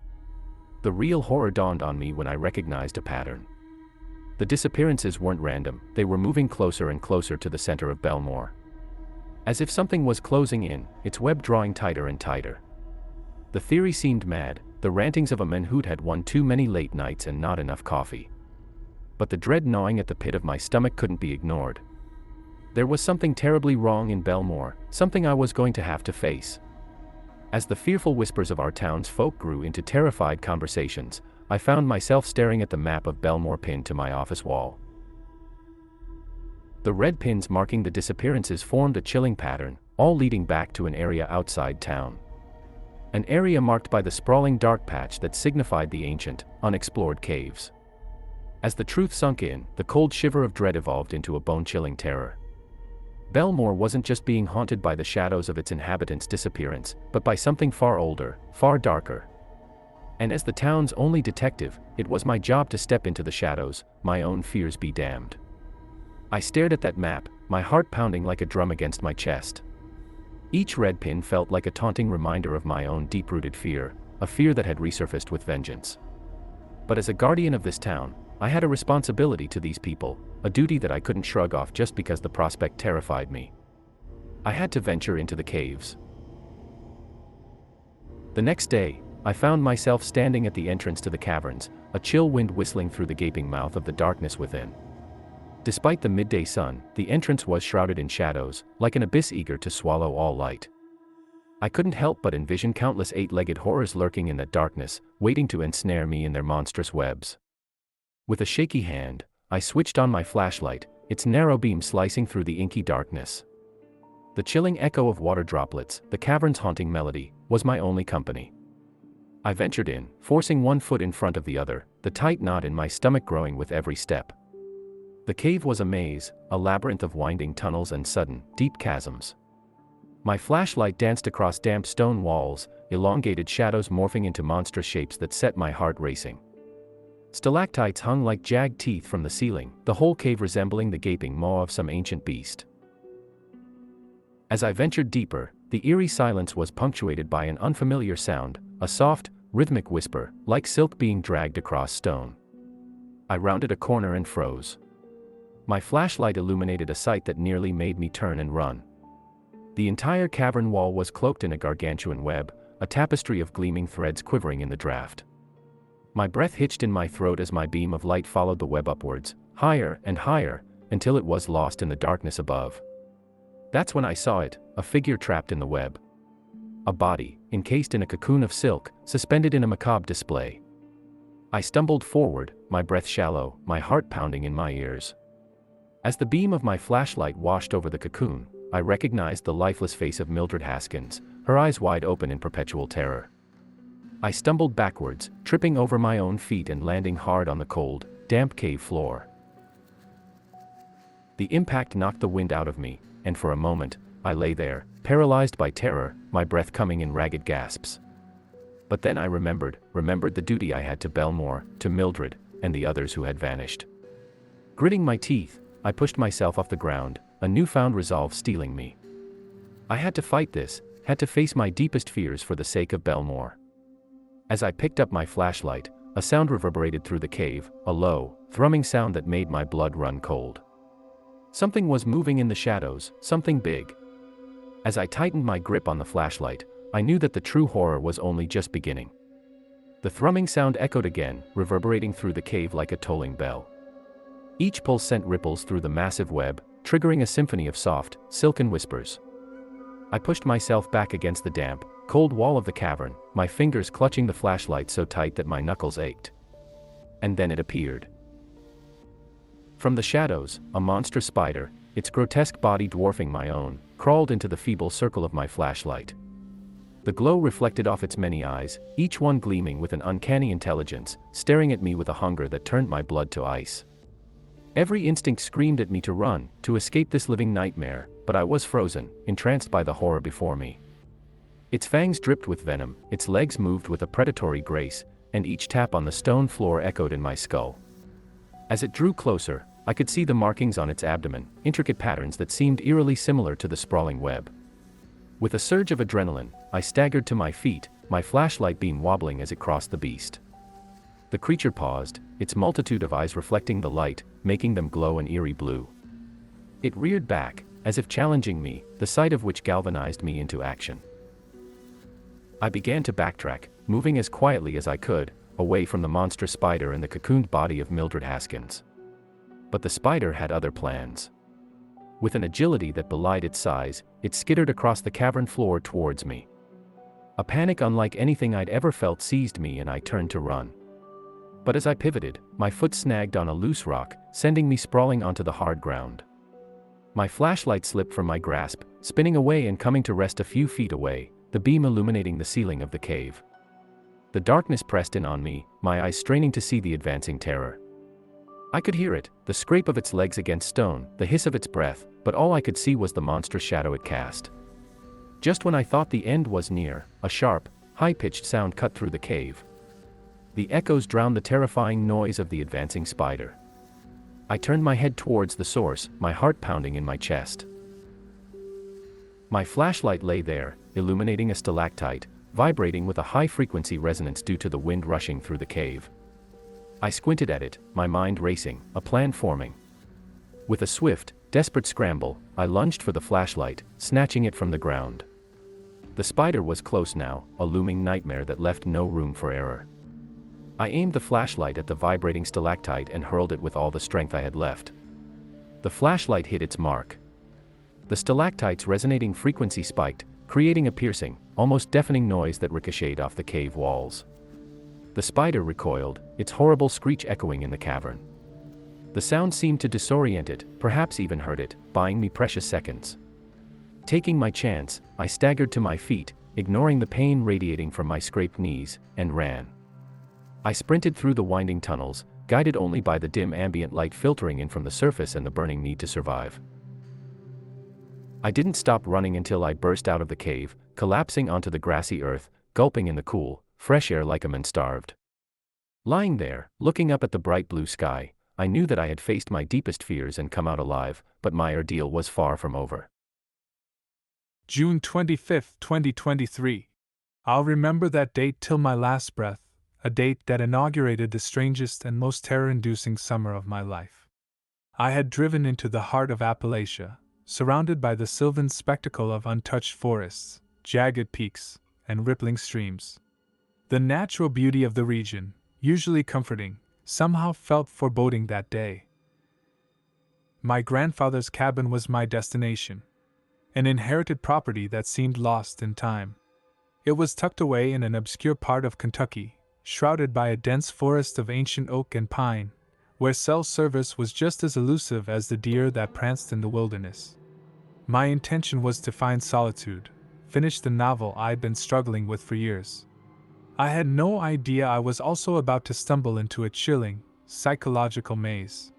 The real horror dawned on me when I recognized a pattern. The disappearances weren't random, they were moving closer and closer to the center of Bellmore. As if something was closing in, its web drawing tighter and tighter. The theory seemed mad, the rantings of a man who'd had one too many late nights and not enough coffee. But the dread gnawing at the pit of my stomach couldn't be ignored. There was something terribly wrong in Bellmore, something I was going to have to face. As the fearful whispers of our town's folk grew into terrified conversations, I found myself staring at the map of Bellmore pinned to my office wall. The red pins marking the disappearances formed a chilling pattern, all leading back to an area outside town. an area marked by the sprawling dark patch that signified the ancient, unexplored caves. As the truth sunk in, the cold shiver of dread evolved into a bone-chilling terror. Bellmore wasn't just being haunted by the shadows of its inhabitants' disappearance, but by something far older, far darker. And as the town's only detective, it was my job to step into the shadows, my own fears be damned. I stared at that map, my heart pounding like a drum against my chest. Each red pin felt like a taunting reminder of my own deep-rooted fear, a fear that had resurfaced with vengeance. But as a guardian of this town, I had a responsibility to these people, a duty that I couldn't shrug off just because the prospect terrified me. I had to venture into the caves. The next day, I found myself standing at the entrance to the caverns, a chill wind whistling through the gaping mouth of the darkness within. Despite the midday sun, the entrance was shrouded in shadows, like an abyss eager to swallow all light. I couldn't help but envision countless eight-legged horrors lurking in that darkness, waiting to ensnare me in their monstrous webs. With a shaky hand, I switched on my flashlight, its narrow beam slicing through the inky darkness. The chilling echo of water droplets, the cavern's haunting melody, was my only company. I ventured in, forcing one foot in front of the other, the tight knot in my stomach growing with every step. The cave was a maze, a labyrinth of winding tunnels and sudden, deep chasms. My flashlight danced across damp stone walls, elongated shadows morphing into monstrous shapes that set my heart racing. Stalactites hung like jagged teeth from the ceiling, the whole cave resembling the gaping maw of some ancient beast. As I ventured deeper, the eerie silence was punctuated by an unfamiliar sound, a soft, rhythmic whisper, like silk being dragged across stone. I rounded a corner and froze. My flashlight illuminated a sight that nearly made me turn and run. The entire cavern wall was cloaked in a gargantuan web, a tapestry of gleaming threads quivering in the draft. My breath hitched in my throat as my beam of light followed the web upwards, higher and higher, until it was lost in the darkness above. That's when I saw it, a figure trapped in the web. A body, encased in a cocoon of silk, suspended in a macabre display. I stumbled forward, my breath shallow, my heart pounding in my ears. As the beam of my flashlight washed over the cocoon, I recognized the lifeless face of Mildred Haskins, her eyes wide open in perpetual terror. I stumbled backwards, tripping over my own feet and landing hard on the cold, damp cave floor. The impact knocked the wind out of me, and for a moment, I lay there, paralyzed by terror, my breath coming in ragged gasps. But then I remembered the duty I had to Bellmore, to Mildred, and the others who had vanished. Gritting my teeth, I pushed myself off the ground, a newfound resolve stealing me. I had to fight this, had to face my deepest fears for the sake of Bellmore. As I picked up my flashlight, a sound reverberated through the cave, a low, thrumming sound that made my blood run cold. Something was moving in the shadows, something big. As I tightened my grip on the flashlight, I knew that the true horror was only just beginning. The thrumming sound echoed again, reverberating through the cave like a tolling bell. Each pulse sent ripples through the massive web, triggering a symphony of soft, silken whispers. I pushed myself back against the damp, cold wall of the cavern, my fingers clutching the flashlight so tight that my knuckles ached. And then it appeared. From the shadows, a monstrous spider, its grotesque body dwarfing my own, crawled into the feeble circle of my flashlight. The glow reflected off its many eyes, each one gleaming with an uncanny intelligence, staring at me with a hunger that turned my blood to ice. Every instinct screamed at me to run, to escape this living nightmare, but I was frozen, entranced by the horror before me. Its fangs dripped with venom, its legs moved with a predatory grace, and each tap on the stone floor echoed in my skull. As it drew closer, I could see the markings on its abdomen, intricate patterns that seemed eerily similar to the sprawling web. With a surge of adrenaline, I staggered to my feet, my flashlight beam wobbling as it crossed the beast. The creature paused, its multitude of eyes reflecting the light, making them glow an eerie blue. It reared back, as if challenging me, the sight of which galvanized me into action. I began to backtrack, moving as quietly as I could, away from the monstrous spider and the cocooned body of Mildred Haskins. But the spider had other plans. With an agility that belied its size, it skittered across the cavern floor towards me. A panic unlike anything I'd ever felt seized me and I turned to run. But as I pivoted, my foot snagged on a loose rock, sending me sprawling onto the hard ground. My flashlight slipped from my grasp, spinning away and coming to rest a few feet away, the beam illuminating the ceiling of the cave. The darkness pressed in on me, my eyes straining to see the advancing terror. I could hear it, the scrape of its legs against stone, the hiss of its breath, but all I could see was the monstrous shadow it cast. Just when I thought the end was near, a sharp, high-pitched sound cut through the cave. The echoes drowned the terrifying noise of the advancing spider. I turned my head towards the source, my heart pounding in my chest. My flashlight lay there, illuminating a stalactite, vibrating with a high-frequency resonance due to the wind rushing through the cave. I squinted at it, my mind racing, a plan forming. With a swift, desperate scramble, I lunged for the flashlight, snatching it from the ground. The spider was close now, a looming nightmare that left no room for error. I aimed the flashlight at the vibrating stalactite and hurled it with all the strength I had left. The flashlight hit its mark. The stalactite's resonating frequency spiked, creating a piercing, almost deafening noise that ricocheted off the cave walls. The spider recoiled, its horrible screech echoing in the cavern. The sound seemed to disorient it, perhaps even hurt it, buying me precious seconds. Taking my chance, I staggered to my feet, ignoring the pain radiating from my scraped knees, and ran. I sprinted through the winding tunnels, guided only by the dim ambient light filtering in from the surface and the burning need to survive. I didn't stop running until I burst out of the cave, collapsing onto the grassy earth, gulping in the cool, fresh air like a man starved. Lying there, looking up at the bright blue sky, I knew that I had faced my deepest fears and come out alive, but my ordeal was far from over. June 25, 2023. I'll remember that date till my last breath, a date that inaugurated the strangest and most terror-inducing summer of my life. I had driven into the heart of Appalachia, surrounded by the sylvan spectacle of untouched forests, jagged peaks, and rippling streams. The natural beauty of the region, usually comforting, somehow felt foreboding that day. My grandfather's cabin was my destination, an inherited property that seemed lost in time. It was tucked away in an obscure part of Kentucky, shrouded by a dense forest of ancient oak and pine, where cell service was just as elusive as the deer that pranced in the wilderness. My intention was to find solitude, finish the novel I'd been struggling with for years. I had no idea I was also about to stumble into a chilling, psychological maze.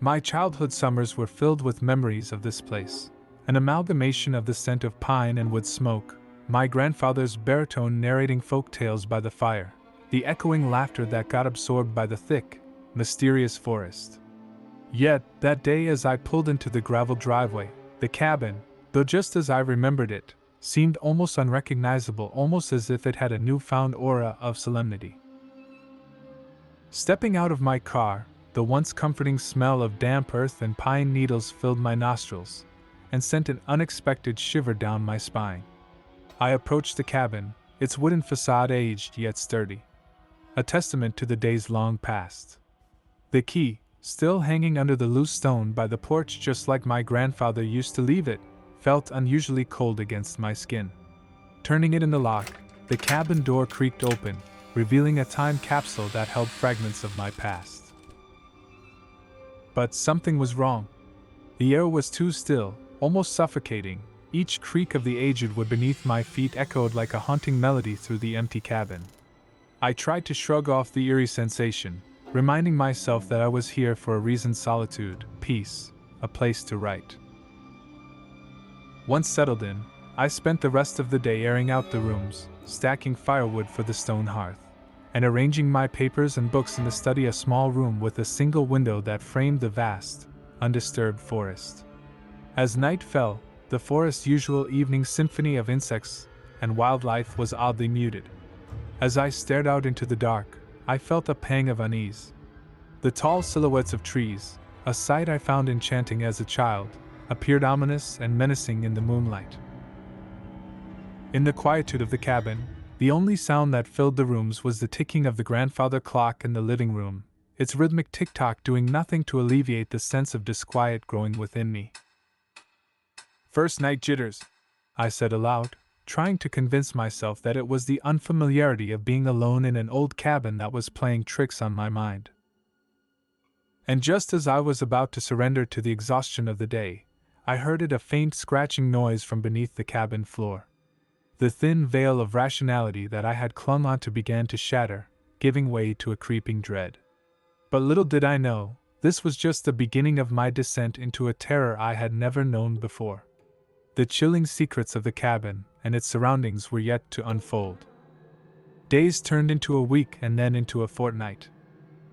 My childhood summers were filled with memories of this place, an amalgamation of the scent of pine and wood smoke, my grandfather's baritone narrating folk tales by the fire, the echoing laughter that got absorbed by the thick, mysterious forest. Yet, that day as I pulled into the gravel driveway, the cabin, though just as I remembered it, seemed almost unrecognizable, almost as if it had a newfound aura of solemnity. Stepping out of my car, the once comforting smell of damp earth and pine needles filled my nostrils, and sent an unexpected shiver down my spine. I approached the cabin, its wooden facade aged yet sturdy, a testament to the days long past. The key, still hanging under the loose stone by the porch just like my grandfather used to leave it, felt unusually cold against my skin. Turning it in the lock, the cabin door creaked open, revealing a time capsule that held fragments of my past. But something was wrong. The air was too still, almost suffocating. Each creak of the aged wood beneath my feet echoed like a haunting melody through the empty cabin. I tried to shrug off the eerie sensation, reminding myself that I was here for a reason: solitude, peace, a place to write. Once settled in, I spent the rest of the day airing out the rooms, stacking firewood for the stone hearth, and arranging my papers and books in the study, a small room with a single window that framed the vast, undisturbed forest. As night fell, the forest's usual evening symphony of insects and wildlife was oddly muted. As I stared out into the dark, I felt a pang of unease. The tall silhouettes of trees, a sight I found enchanting as a child, appeared ominous and menacing in the moonlight. In the quietude of the cabin, the only sound that filled the rooms was the ticking of the grandfather clock in the living room, its rhythmic tick-tock doing nothing to alleviate the sense of disquiet growing within me. "First night jitters," I said aloud, trying to convince myself that it was the unfamiliarity of being alone in an old cabin that was playing tricks on my mind. And just as I was about to surrender to the exhaustion of the day, I heard a faint scratching noise from beneath the cabin floor. The thin veil of rationality that I had clung onto began to shatter, giving way to a creeping dread. But little did I know, this was just the beginning of my descent into a terror I had never known before. The chilling secrets of the cabin and its surroundings were yet to unfold. Days turned into a week and then into a fortnight.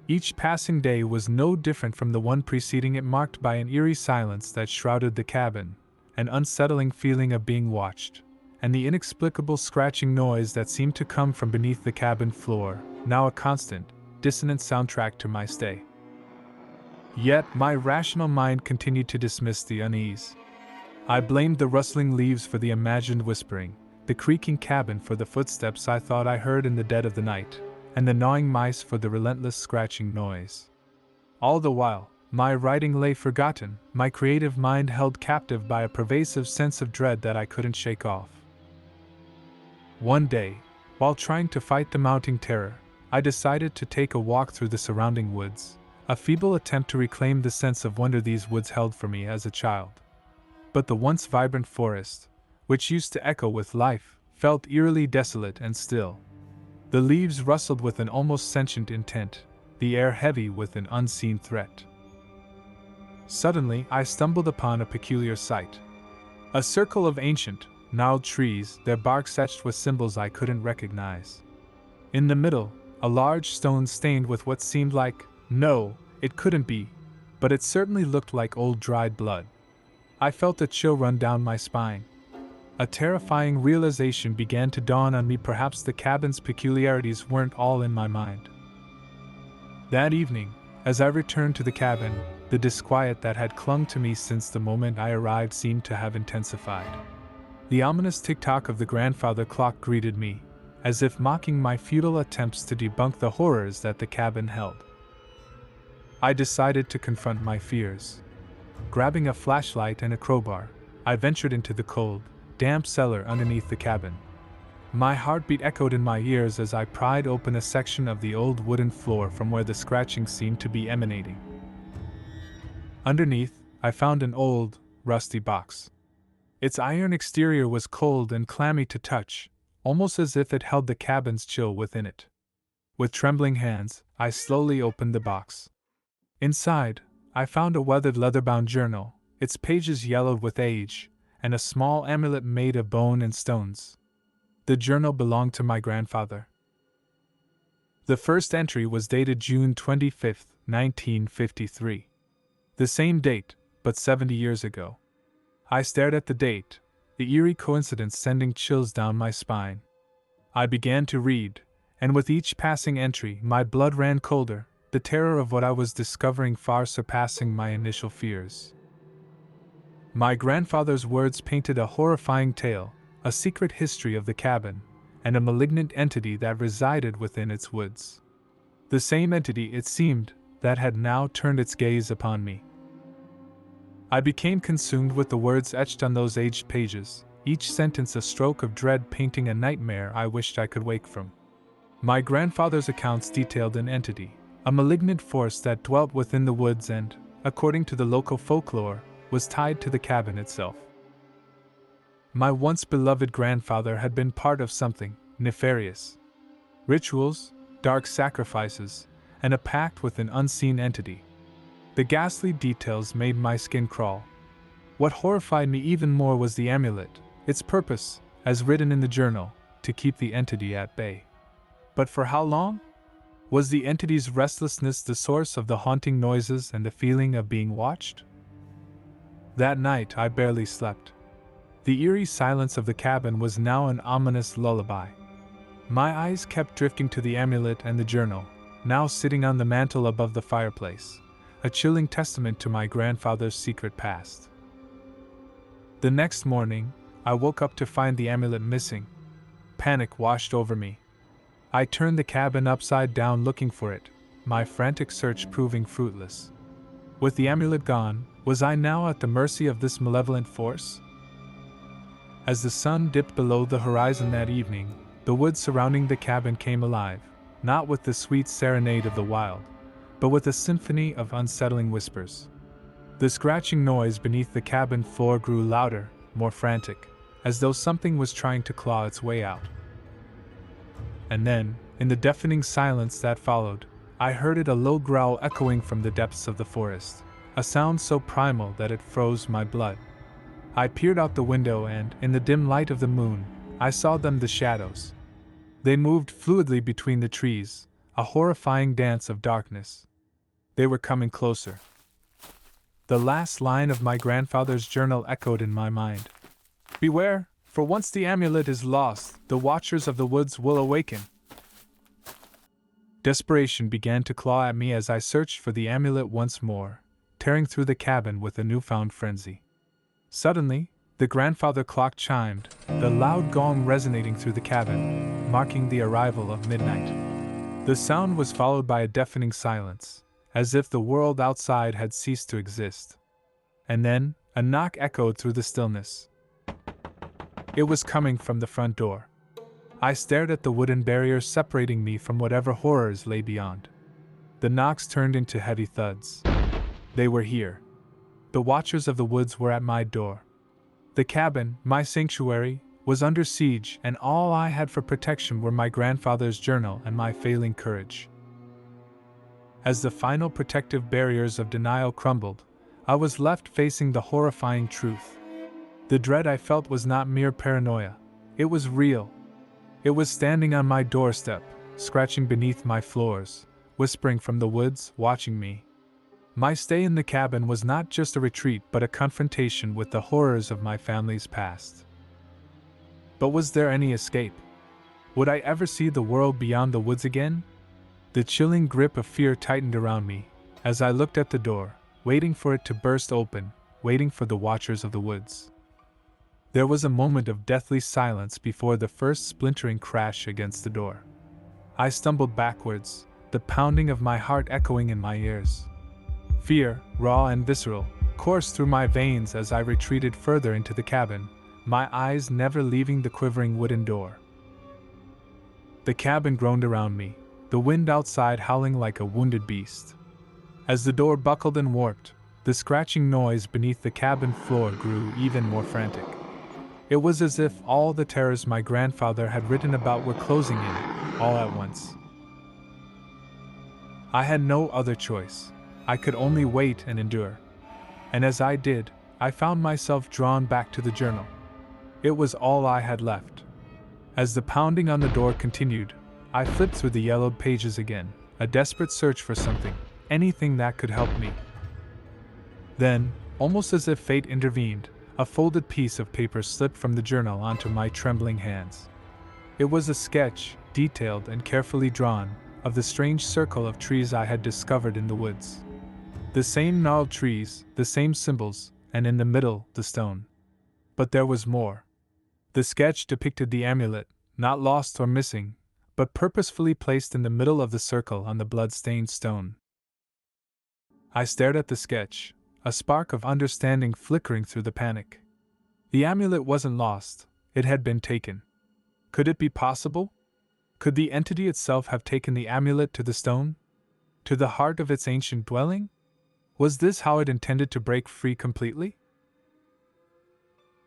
Each passing day was no different from the one preceding it, marked by an eerie silence that shrouded the cabin, an unsettling feeling of being watched, and the inexplicable scratching noise that seemed to come from beneath the cabin floor, now a constant, dissonant soundtrack to my stay. Yet my rational mind continued to dismiss the unease. I blamed the rustling leaves for the imagined whispering, the creaking cabin for the footsteps I thought I heard in the dead of the night, and the gnawing mice for the relentless scratching noise. All the while, my writing lay forgotten, my creative mind held captive by a pervasive sense of dread that I couldn't shake off. One day, while trying to fight the mounting terror, I decided to take a walk through the surrounding woods, a feeble attempt to reclaim the sense of wonder these woods held for me as a child. But the once vibrant forest, which used to echo with life, felt eerily desolate and still. The leaves rustled with an almost sentient intent, the air heavy with an unseen threat. Suddenly, I stumbled upon a peculiar sight. A circle of ancient, gnarled trees, their barks etched with symbols I couldn't recognize. In the middle, a large stone stained with what seemed like, no, it couldn't be, but it certainly looked like old dried blood. I felt a chill run down my spine. A terrifying realization began to dawn on me: perhaps the cabin's peculiarities weren't all in my mind. That evening, as I returned to the cabin, the disquiet that had clung to me since the moment I arrived seemed to have intensified. The ominous tick-tock of the grandfather clock greeted me, as if mocking my futile attempts to debunk the horrors that the cabin held. I decided to confront my fears. Grabbing a flashlight and a crowbar, I ventured into the cold, damp cellar underneath the cabin. My heartbeat echoed in my ears as I pried open a section of the old wooden floor from where the scratching seemed to be emanating. Underneath, I found an old, rusty box. Its iron exterior was cold and clammy to touch, almost as if it held the cabin's chill within it. With trembling hands, I slowly opened the box. Inside, I found a weathered leather-bound journal, its pages yellowed with age, and a small amulet made of bone and stones. The journal belonged to my grandfather. The first entry was dated June 25, 1953. The same date, but 70 years ago. I stared at the date, the eerie coincidence sending chills down my spine. I began to read, and with each passing entry my blood ran colder, the terror of what I was discovering far surpassing my initial fears. My grandfather's words painted a horrifying tale, a secret history of the cabin, and a malignant entity that resided within its woods. The same entity, it seemed, that had now turned its gaze upon me. I became consumed with the words etched on those aged pages, each sentence a stroke of dread painting a nightmare I wished I could wake from. My grandfather's accounts detailed an entity, a malignant force that dwelt within the woods and, according to the local folklore, was tied to the cabin itself. My once beloved grandfather had been part of something nefarious. Rituals, dark sacrifices, and a pact with an unseen entity. The ghastly details made my skin crawl. What horrified me even more was the amulet, its purpose, as written in the journal, to keep the entity at bay. But for how long? Was the entity's restlessness the source of the haunting noises and the feeling of being watched? That night I barely slept. The eerie silence of the cabin was now an ominous lullaby. My eyes kept drifting to the amulet and the journal, now sitting on the mantel above the fireplace, a chilling testament to my grandfather's secret past. The next morning, I woke up to find the amulet missing. Panic washed over me. I turned the cabin upside down looking for it, my frantic search proving fruitless. With the amulet gone, was I now at the mercy of this malevolent force? As the sun dipped below the horizon that evening, the woods surrounding the cabin came alive, not with the sweet serenade of the wild, but with a symphony of unsettling whispers. The scratching noise beneath the cabin floor grew louder, more frantic, as though something was trying to claw its way out. And then, in the deafening silence that followed, I heard a low growl echoing from the depths of the forest, a sound so primal that it froze my blood. I peered out the window and, in the dim light of the moon, I saw them, the shadows. They moved fluidly between the trees, a horrifying dance of darkness. They were coming closer. The last line of my grandfather's journal echoed in my mind. "Beware, for once the amulet is lost, the watchers of the woods will awaken." Desperation began to claw at me as I searched for the amulet once more, tearing through the cabin with a newfound frenzy. Suddenly, the grandfather clock chimed, the loud gong resonating through the cabin, marking the arrival of midnight. The sound was followed by a deafening silence, as if the world outside had ceased to exist. And then, a knock echoed through the stillness. It was coming from the front door. I stared at the wooden barrier separating me from whatever horrors lay beyond. The knocks turned into heavy thuds. They were here. The watchers of the woods were at my door. The cabin, my sanctuary, was under siege, and all I had for protection were my grandfather's journal and my failing courage. As the final protective barriers of denial crumbled, I was left facing the horrifying truth. The dread I felt was not mere paranoia. It was real. It was standing on my doorstep, scratching beneath my floors, whispering from the woods, watching me. My stay in the cabin was not just a retreat but a confrontation with the horrors of my family's past. But was there any escape? Would I ever see the world beyond the woods again? The chilling grip of fear tightened around me as I looked at the door, waiting for it to burst open, waiting for the watchers of the woods. There was a moment of deathly silence before the first splintering crash against the door. I stumbled backwards, the pounding of my heart echoing in my ears. Fear, raw and visceral, coursed through my veins as I retreated further into the cabin, my eyes never leaving the quivering wooden door. The cabin groaned around me, the wind outside howling like a wounded beast. As the door buckled and warped, the scratching noise beneath the cabin floor grew even more frantic. It was as if all the terrors my grandfather had written about were closing in, all at once. I had no other choice. I could only wait and endure. And as I did, I found myself drawn back to the journal. It was all I had left. As the pounding on the door continued, I flipped through the yellowed pages again, a desperate search for something, anything that could help me. Then, almost as if fate intervened, a folded piece of paper slipped from the journal onto my trembling hands. It was a sketch, detailed and carefully drawn, of the strange circle of trees I had discovered in the woods. The same gnarled trees, the same symbols, and in the middle, the stone. But there was more. The sketch depicted the amulet, not lost or missing, but purposefully placed in the middle of the circle on the blood-stained stone. I stared at the sketch, a spark of understanding flickering through the panic. The amulet wasn't lost, it had been taken. Could it be possible? Could the entity itself have taken the amulet to the stone? To the heart of its ancient dwelling? Was this how it intended to break free completely?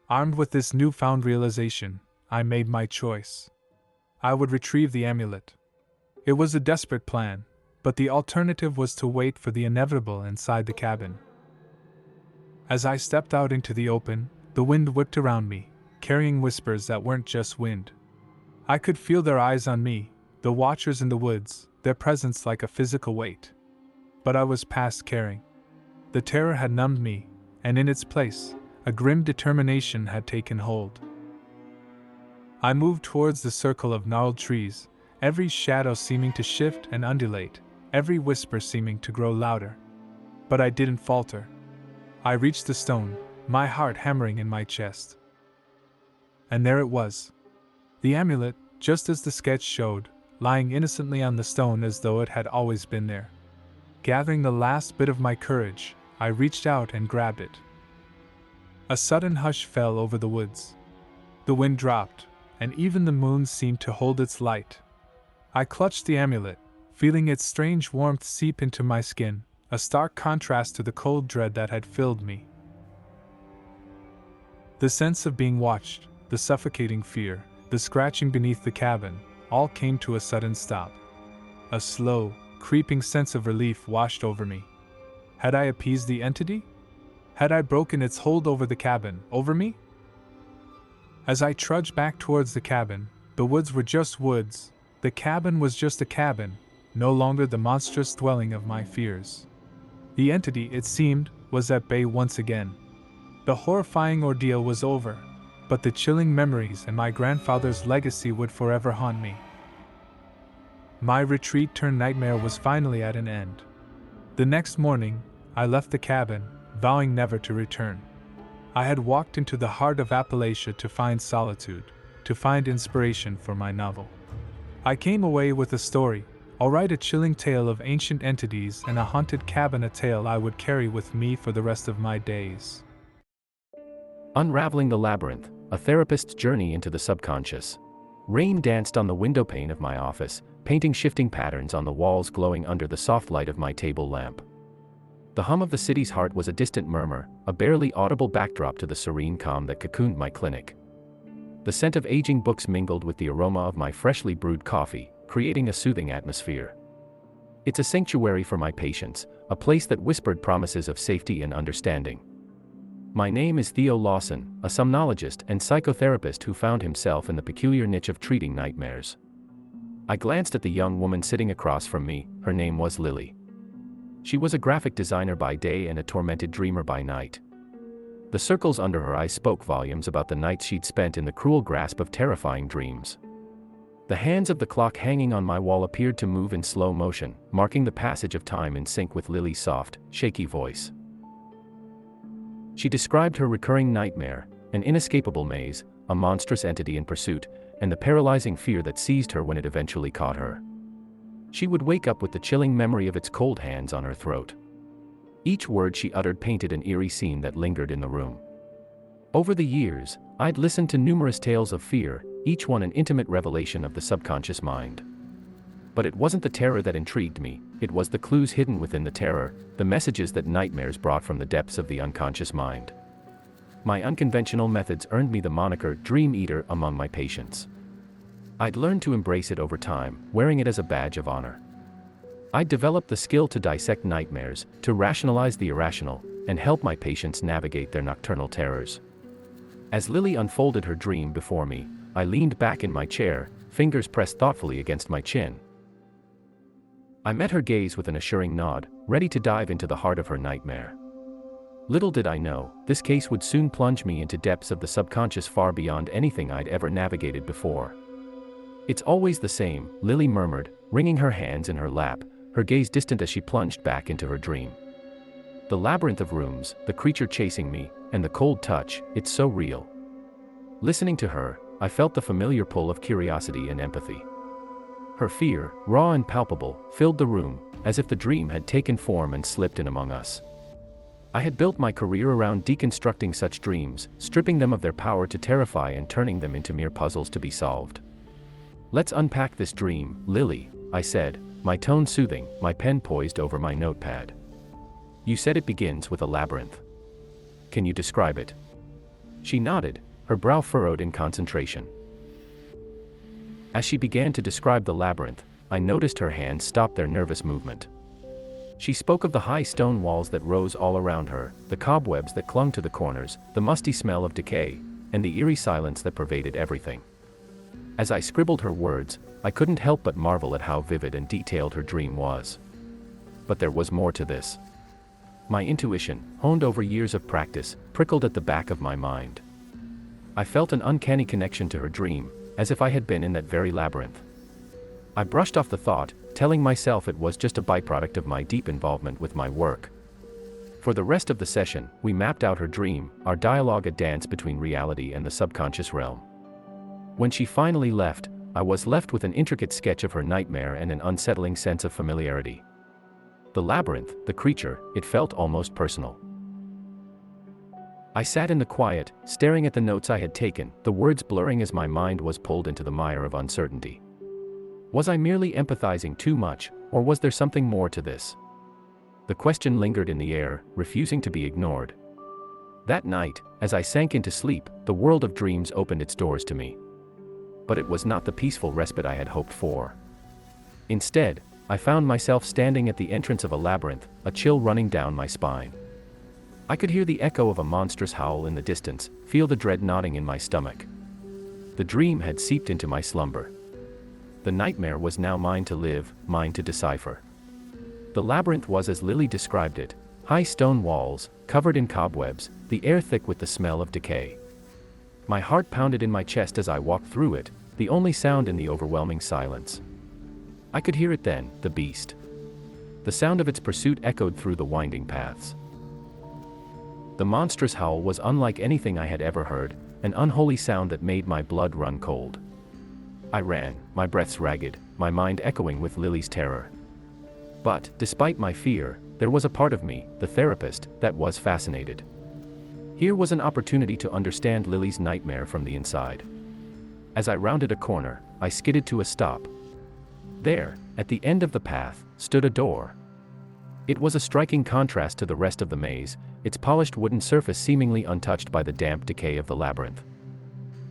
Armed with this newfound realization, I made my choice. I would retrieve the amulet. It was a desperate plan, but the alternative was to wait for the inevitable inside the cabin. As I stepped out into the open, the wind whipped around me, carrying whispers that weren't just wind. I could feel their eyes on me, the watchers in the woods, their presence like a physical weight. But I was past caring. The terror had numbed me, and in its place, a grim determination had taken hold. I moved towards the circle of gnarled trees, every shadow seeming to shift and undulate, every whisper seeming to grow louder. But I didn't falter. I reached the stone, my heart hammering in my chest. And there it was. The amulet, just as the sketch showed, lying innocently on the stone as though it had always been there. Gathering the last bit of my courage, I reached out and grabbed it. A sudden hush fell over the woods. The wind dropped, and even the moon seemed to hold its light. I clutched the amulet, feeling its strange warmth seep into my skin, a stark contrast to the cold dread that had filled me. The sense of being watched, the suffocating fear, the scratching beneath the cabin, all came to a sudden stop. A slow, creeping sense of relief washed over me. Had I appeased the entity? Had I broken its hold over the cabin, over me? As I trudged back towards the cabin, the woods were just woods, the cabin was just a cabin, no longer the monstrous dwelling of my fears. The entity, it seemed, was at bay once again. The horrifying ordeal was over, but the chilling memories and my grandfather's legacy would forever haunt me. My retreat turned nightmare was finally at an end. The next morning, I left the cabin, vowing never to return. I had walked into the heart of Appalachia to find solitude, to find inspiration for my novel. I came away with a story. I'll write a chilling tale of ancient entities and a haunted cabin, a tale I would carry with me for the rest of my days. Unraveling the Labyrinth, a therapist's journey into the subconscious. Rain danced on the windowpane of my office, painting shifting patterns on the walls glowing under the soft light of my table lamp. The hum of the city's heart was a distant murmur, a barely audible backdrop to the serene calm that cocooned my clinic. The scent of aging books mingled with the aroma of my freshly brewed coffee, creating a soothing atmosphere. It's a sanctuary for my patients, a place that whispered promises of safety and understanding. My name is Theo Lawson, a somnologist and psychotherapist who found himself in the peculiar niche of treating nightmares. I glanced at the young woman sitting across from me. Her name was Lily. She was a graphic designer by day and a tormented dreamer by night. The circles under her eyes spoke volumes about the nights she'd spent in the cruel grasp of terrifying dreams. The hands of the clock hanging on my wall appeared to move in slow motion, marking the passage of time in sync with Lily's soft, shaky voice. She described her recurring nightmare, an inescapable maze, a monstrous entity in pursuit, and the paralyzing fear that seized her when it eventually caught her. She would wake up with the chilling memory of its cold hands on her throat. Each word she uttered painted an eerie scene that lingered in the room. Over the years, I'd listened to numerous tales of fear, each one an intimate revelation of the subconscious mind. But it wasn't the terror that intrigued me, it was the clues hidden within the terror, the messages that nightmares brought from the depths of the unconscious mind. My unconventional methods earned me the moniker Dream Eater among my patients. I'd learned to embrace it over time, wearing it as a badge of honor. I'd developed the skill to dissect nightmares, to rationalize the irrational, and help my patients navigate their nocturnal terrors. As Lily unfolded her dream before me, I leaned back in my chair, fingers pressed thoughtfully against my chin. I met her gaze with an assuring nod, ready to dive into the heart of her nightmare. Little did I know, this case would soon plunge me into depths of the subconscious far beyond anything I'd ever navigated before. "It's always the same," Lily murmured, wringing her hands in her lap, her gaze distant as she plunged back into her dream. "The labyrinth of rooms, the creature chasing me, and the cold touch, it's so real." Listening to her, I felt the familiar pull of curiosity and empathy. Her fear, raw and palpable, filled the room, as if the dream had taken form and slipped in among us. I had built my career around deconstructing such dreams, stripping them of their power to terrify and turning them into mere puzzles to be solved. "Let's unpack this dream, Lily," I said, my tone soothing, my pen poised over my notepad. "You said it begins with a labyrinth. Can you describe it?" She nodded, her brow furrowed in concentration. As she began to describe the labyrinth, I noticed her hands stop their nervous movement. She spoke of the high stone walls that rose all around her, the cobwebs that clung to the corners, the musty smell of decay, and the eerie silence that pervaded everything. As I scribbled her words, I couldn't help but marvel at how vivid and detailed her dream was. But there was more to this. My intuition, honed over years of practice, prickled at the back of my mind. I felt an uncanny connection to her dream, as if I had been in that very labyrinth. I brushed off the thought, telling myself it was just a byproduct of my deep involvement with my work. For the rest of the session, we mapped out her dream, our dialogue a dance between reality and the subconscious realm. When she finally left, I was left with an intricate sketch of her nightmare and an unsettling sense of familiarity. The labyrinth, the creature, it felt almost personal. I sat in the quiet, staring at the notes I had taken, the words blurring as my mind was pulled into the mire of uncertainty. Was I merely empathizing too much, or was there something more to this? The question lingered in the air, refusing to be ignored. That night, as I sank into sleep, the world of dreams opened its doors to me. But it was not the peaceful respite I had hoped for. Instead, I found myself standing at the entrance of a labyrinth, a chill running down my spine. I could hear the echo of a monstrous howl in the distance, feel the dread knotting in my stomach. The dream had seeped into my slumber. The nightmare was now mine to live, mine to decipher. The labyrinth was as Lily described it: high stone walls, covered in cobwebs, the air thick with the smell of decay. My heart pounded in my chest as I walked through it, the only sound in the overwhelming silence. I could hear it then, the beast. The sound of its pursuit echoed through the winding paths. The monstrous howl was unlike anything I had ever heard, an unholy sound that made my blood run cold. I ran, my breaths ragged, my mind echoing with Lily's terror. But, despite my fear, there was a part of me, the therapist, that was fascinated. Here was an opportunity to understand Lily's nightmare from the inside. As I rounded a corner, I skidded to a stop. There, at the end of the path, stood a door. It was a striking contrast to the rest of the maze, its polished wooden surface seemingly untouched by the damp decay of the labyrinth.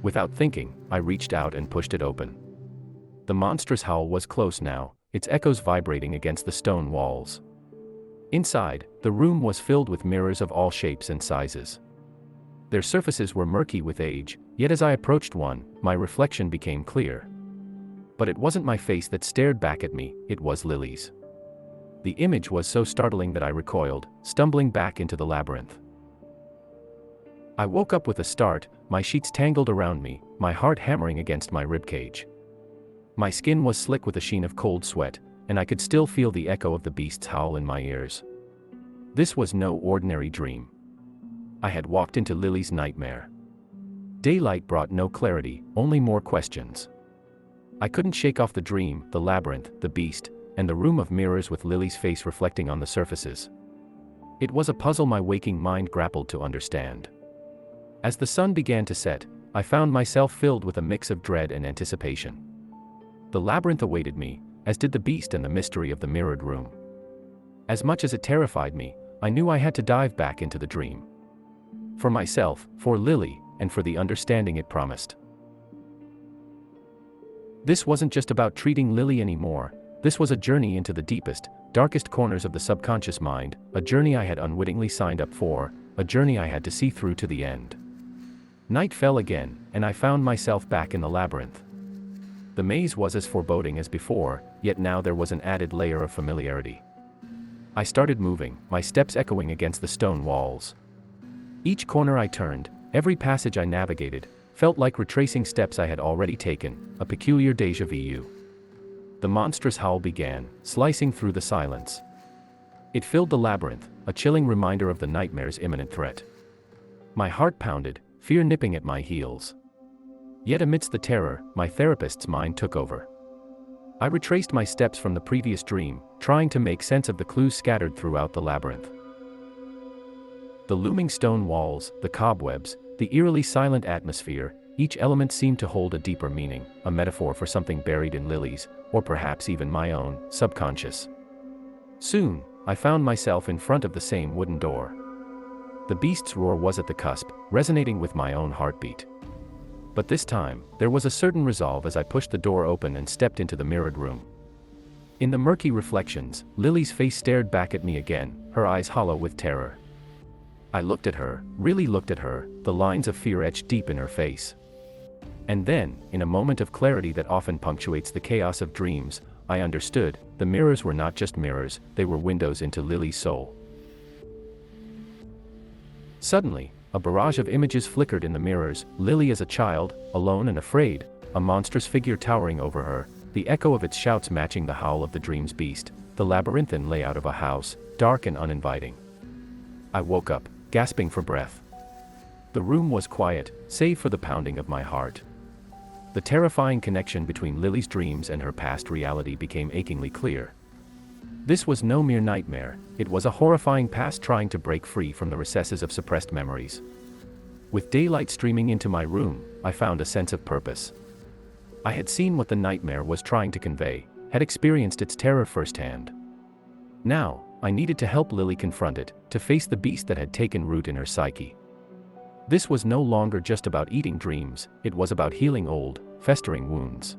Without thinking, I reached out and pushed it open. The monstrous howl was close now, its echoes vibrating against the stone walls. Inside, the room was filled with mirrors of all shapes and sizes. Their surfaces were murky with age, yet as I approached one, my reflection became clear. But it wasn't my face that stared back at me, it was Lily's. The image was so startling that I recoiled, stumbling back into the labyrinth. I woke up with a start, my sheets tangled around me, my heart hammering against my ribcage. My skin was slick with a sheen of cold sweat, and I could still feel the echo of the beast's howl in my ears. This was no ordinary dream. I had walked into Lily's nightmare. Daylight brought no clarity, only more questions. I couldn't shake off the dream, the labyrinth, the beast, and the room of mirrors with Lily's face reflecting on the surfaces. It was a puzzle my waking mind grappled to understand. As the sun began to set, I found myself filled with a mix of dread and anticipation. The labyrinth awaited me, as did the beast and the mystery of the mirrored room. As much as it terrified me, I knew I had to dive back into the dream. For myself, for Lily, and for the understanding it promised. This wasn't just about treating Lily anymore, this was a journey into the deepest, darkest corners of the subconscious mind, a journey I had unwittingly signed up for, a journey I had to see through to the end. Night fell again, and I found myself back in the labyrinth. The maze was as foreboding as before, yet now there was an added layer of familiarity. I started moving, my steps echoing against the stone walls. Each corner I turned, every passage I navigated, felt like retracing steps I had already taken, a peculiar déjà vu. The monstrous howl began, slicing through the silence. It filled the labyrinth, a chilling reminder of the nightmare's imminent threat. My heart pounded, fear nipping at my heels. Yet amidst the terror, my therapist's mind took over. I retraced my steps from the previous dream, trying to make sense of the clues scattered throughout the labyrinth. The looming stone walls, the cobwebs, the eerily silent atmosphere, each element seemed to hold a deeper meaning, a metaphor for something buried in Lily's, or perhaps even my own, subconscious. Soon, I found myself in front of the same wooden door. The beast's roar was at the cusp, resonating with my own heartbeat. But this time, there was a certain resolve as I pushed the door open and stepped into the mirrored room. In the murky reflections, Lily's face stared back at me again, her eyes hollow with terror. I looked at her, really looked at her, the lines of fear etched deep in her face. And then, in a moment of clarity that often punctuates the chaos of dreams, I understood, the mirrors were not just mirrors, they were windows into Lily's soul. Suddenly, a barrage of images flickered in the mirrors, Lily as a child, alone and afraid, a monstrous figure towering over her, the echo of its shouts matching the howl of the dream's beast, the labyrinthine layout of a house, dark and uninviting. I woke up, gasping for breath. The room was quiet, save for the pounding of my heart. The terrifying connection between Lily's dreams and her past reality became achingly clear. This was no mere nightmare, it was a horrifying past trying to break free from the recesses of suppressed memories. With daylight streaming into my room, I found a sense of purpose. I had seen what the nightmare was trying to convey, had experienced its terror firsthand. Now, I needed to help Lily confront it, to face the beast that had taken root in her psyche. This was no longer just about eating dreams, it was about healing old, festering wounds.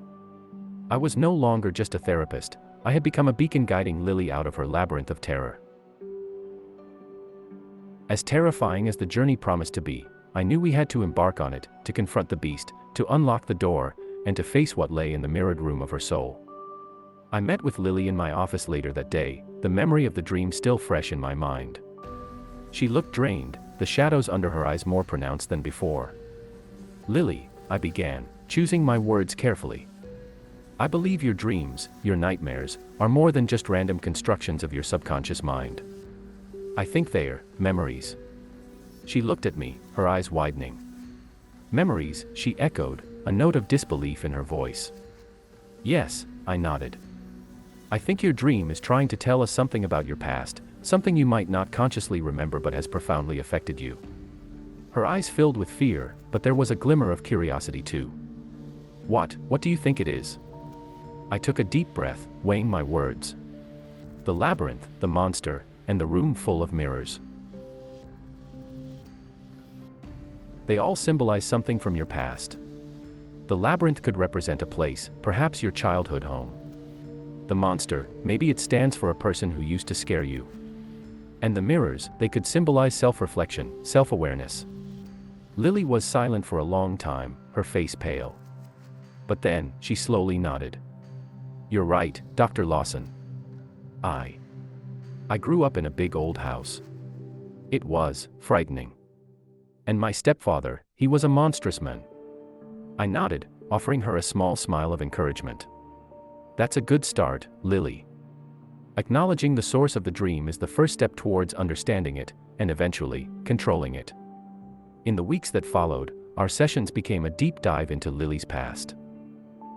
I was no longer just a therapist, I had become a beacon guiding Lily out of her labyrinth of terror. As terrifying as the journey promised to be, I knew we had to embark on it, to confront the beast, to unlock the door, and to face what lay in the mirrored room of her soul. I met with Lily in my office later that day, the memory of the dream still fresh in my mind. She looked drained, the shadows under her eyes more pronounced than before. "Lily," I began, choosing my words carefully. "I believe your dreams, your nightmares, are more than just random constructions of your subconscious mind. I think they're memories." She looked at me, her eyes widening. "Memories," she echoed, a note of disbelief in her voice. "Yes," I nodded. "I think your dream is trying to tell us something about your past, something you might not consciously remember but has profoundly affected you." Her eyes filled with fear, but there was a glimmer of curiosity too. What do you think it is?" I took a deep breath, weighing my words. "The labyrinth, the monster, and the room full of mirrors. They all symbolize something from your past. The labyrinth could represent a place, perhaps your childhood home. The monster, maybe it stands for a person who used to scare you. And the mirrors, they could symbolize self-reflection, self-awareness." Lily was silent for a long time, her face pale. But then, she slowly nodded. "You're right, Dr. Lawson. I grew up in a big old house. It was frightening. And my stepfather, he was a monstrous man." I nodded, offering her a small smile of encouragement. "That's a good start, Lily. Acknowledging the source of the dream is the first step towards understanding it, and eventually, controlling it." In the weeks that followed, our sessions became a deep dive into Lily's past.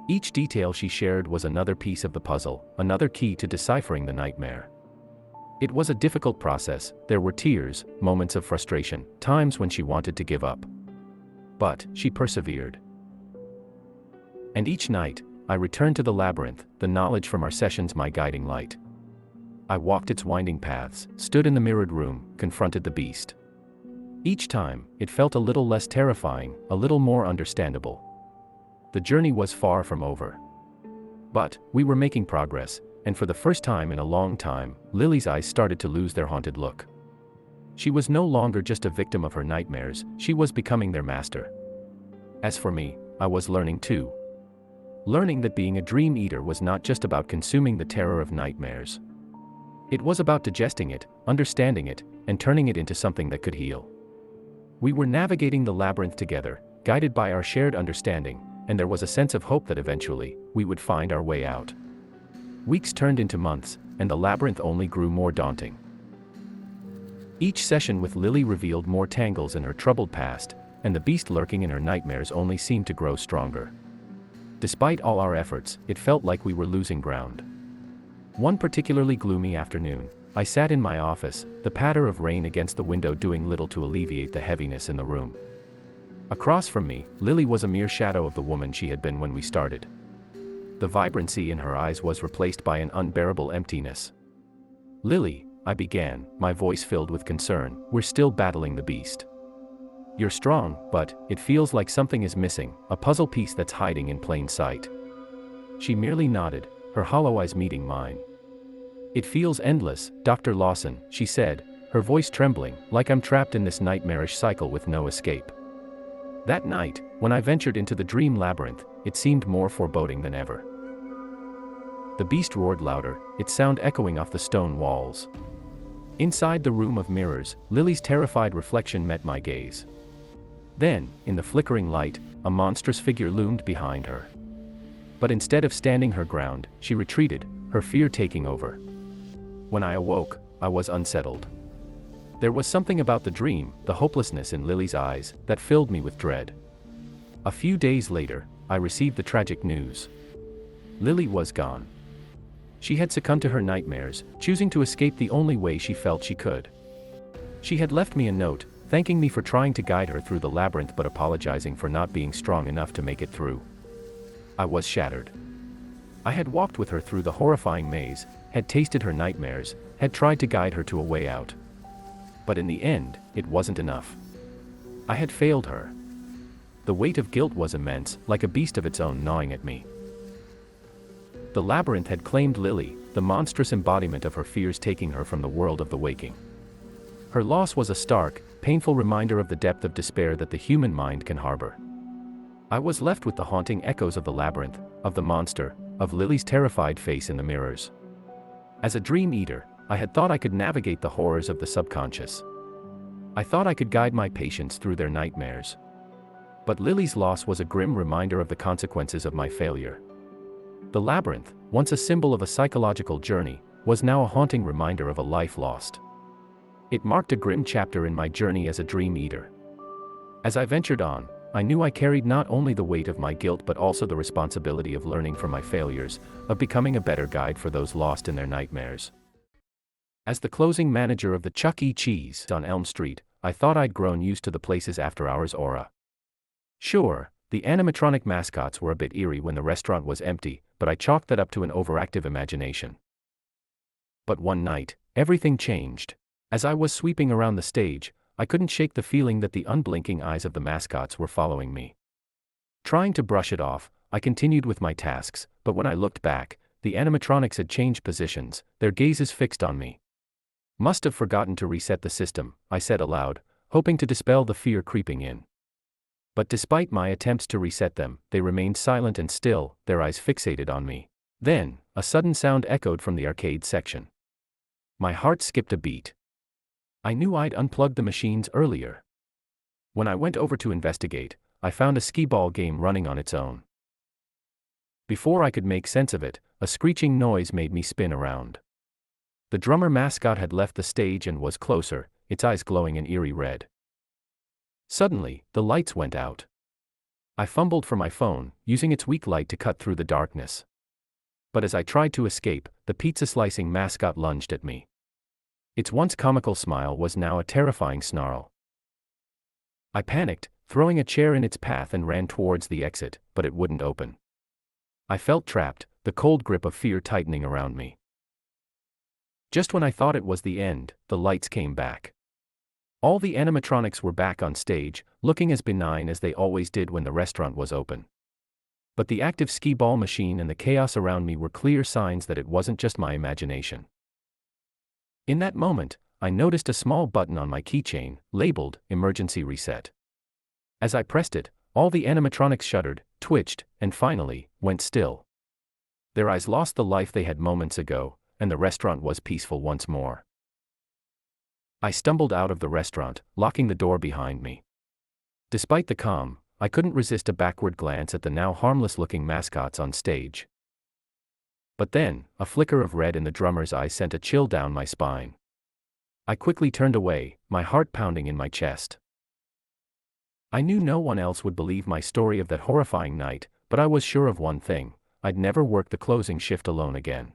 Each detail she shared was another piece of the puzzle, another key to deciphering the nightmare. It was a difficult process, there were tears, moments of frustration, times when she wanted to give up. But she persevered. And each night, I returned to the labyrinth, the knowledge from our sessions my guiding light. I walked its winding paths, stood in the mirrored room, confronted the beast. Each time, it felt a little less terrifying, a little more understandable. The journey was far from over. But we were making progress, and for the first time in a long time, Lily's eyes started to lose their haunted look. She was no longer just a victim of her nightmares, she was becoming their master. As for me, I was learning too. Learning that being a dream eater was not just about consuming the terror of nightmares. It was about digesting it, understanding it, and turning it into something that could heal. We were navigating the labyrinth together, guided by our shared understanding, and there was a sense of hope that eventually, we would find our way out. Weeks turned into months, and the labyrinth only grew more daunting. Each session with Lily revealed more tangles in her troubled past, and the beast lurking in her nightmares only seemed to grow stronger. Despite all our efforts, it felt like we were losing ground. One particularly gloomy afternoon, I sat in my office, the patter of rain against the window doing little to alleviate the heaviness in the room. Across from me, Lily was a mere shadow of the woman she had been when we started. The vibrancy in her eyes was replaced by an unbearable emptiness. "Lily," I began, my voice filled with concern, "we're still battling the beast. You're strong, but it feels like something is missing, a puzzle piece that's hiding in plain sight." She merely nodded, her hollow eyes meeting mine. "It feels endless, Dr. Lawson," she said, her voice trembling, "like I'm trapped in this nightmarish cycle with no escape." That night, when I ventured into the dream labyrinth, it seemed more foreboding than ever. The beast roared louder, its sound echoing off the stone walls. Inside the room of mirrors, Lily's terrified reflection met my gaze. Then, in the flickering light, a monstrous figure loomed behind her. But instead of standing her ground, she retreated, her fear taking over. When I awoke, I was unsettled. There was something about the dream, the hopelessness in Lily's eyes, that filled me with dread. A few days later, I received the tragic news. Lily was gone. She had succumbed to her nightmares, choosing to escape the only way she felt she could. She had left me a note, thanking me for trying to guide her through the labyrinth but apologizing for not being strong enough to make it through. I was shattered. I had walked with her through the horrifying maze, had tasted her nightmares, had tried to guide her to a way out. But in the end, it wasn't enough. I had failed her. The weight of guilt was immense, like a beast of its own gnawing at me. The labyrinth had claimed Lily, the monstrous embodiment of her fears taking her from the world of the waking. Her loss was a stark, painful reminder of the depth of despair that the human mind can harbor. I was left with the haunting echoes of the labyrinth, of the monster, of Lily's terrified face in the mirrors. As a dream eater, I had thought I could navigate the horrors of the subconscious. I thought I could guide my patients through their nightmares. But Lily's loss was a grim reminder of the consequences of my failure. The labyrinth, once a symbol of a psychological journey, was now a haunting reminder of a life lost. It marked a grim chapter in my journey as a dream eater. As I ventured on, I knew I carried not only the weight of my guilt but also the responsibility of learning from my failures, of becoming a better guide for those lost in their nightmares. As the closing manager of the Chuck E. Cheese on Elm Street, I thought I'd grown used to the place's after-hours aura. Sure, the animatronic mascots were a bit eerie when the restaurant was empty, but I chalked that up to an overactive imagination. But one night, everything changed. As I was sweeping around the stage, I couldn't shake the feeling that the unblinking eyes of the mascots were following me. Trying to brush it off, I continued with my tasks, but when I looked back, the animatronics had changed positions, their gazes fixed on me. Must have forgotten to reset the system, I said aloud, hoping to dispel the fear creeping in. But despite my attempts to reset them, they remained silent and still, their eyes fixated on me. Then, a sudden sound echoed from the arcade section. My heart skipped a beat. I knew I'd unplugged the machines earlier. When I went over to investigate, I found a skee-ball game running on its own. Before I could make sense of it, a screeching noise made me spin around. The drummer mascot had left the stage and was closer, its eyes glowing an eerie red. Suddenly, the lights went out. I fumbled for my phone, using its weak light to cut through the darkness. But as I tried to escape, the pizza-slicing mascot lunged at me. Its once comical smile was now a terrifying snarl. I panicked, throwing a chair in its path and ran towards the exit, but it wouldn't open. I felt trapped, the cold grip of fear tightening around me. Just when I thought it was the end, the lights came back. All the animatronics were back on stage, looking as benign as they always did when the restaurant was open. But the active skee-ball machine and the chaos around me were clear signs that it wasn't just my imagination. In that moment, I noticed a small button on my keychain, labeled Emergency Reset. As I pressed it, all the animatronics shuddered, twitched, and finally, went still. Their eyes lost the life they had moments ago, and the restaurant was peaceful once more. I stumbled out of the restaurant, locking the door behind me. Despite the calm, I couldn't resist a backward glance at the now harmless-looking mascots on stage. But then, a flicker of red in the drummer's eye sent a chill down my spine. I quickly turned away, my heart pounding in my chest. I knew no one else would believe my story of that horrifying night, but I was sure of one thing: I'd never work the closing shift alone again.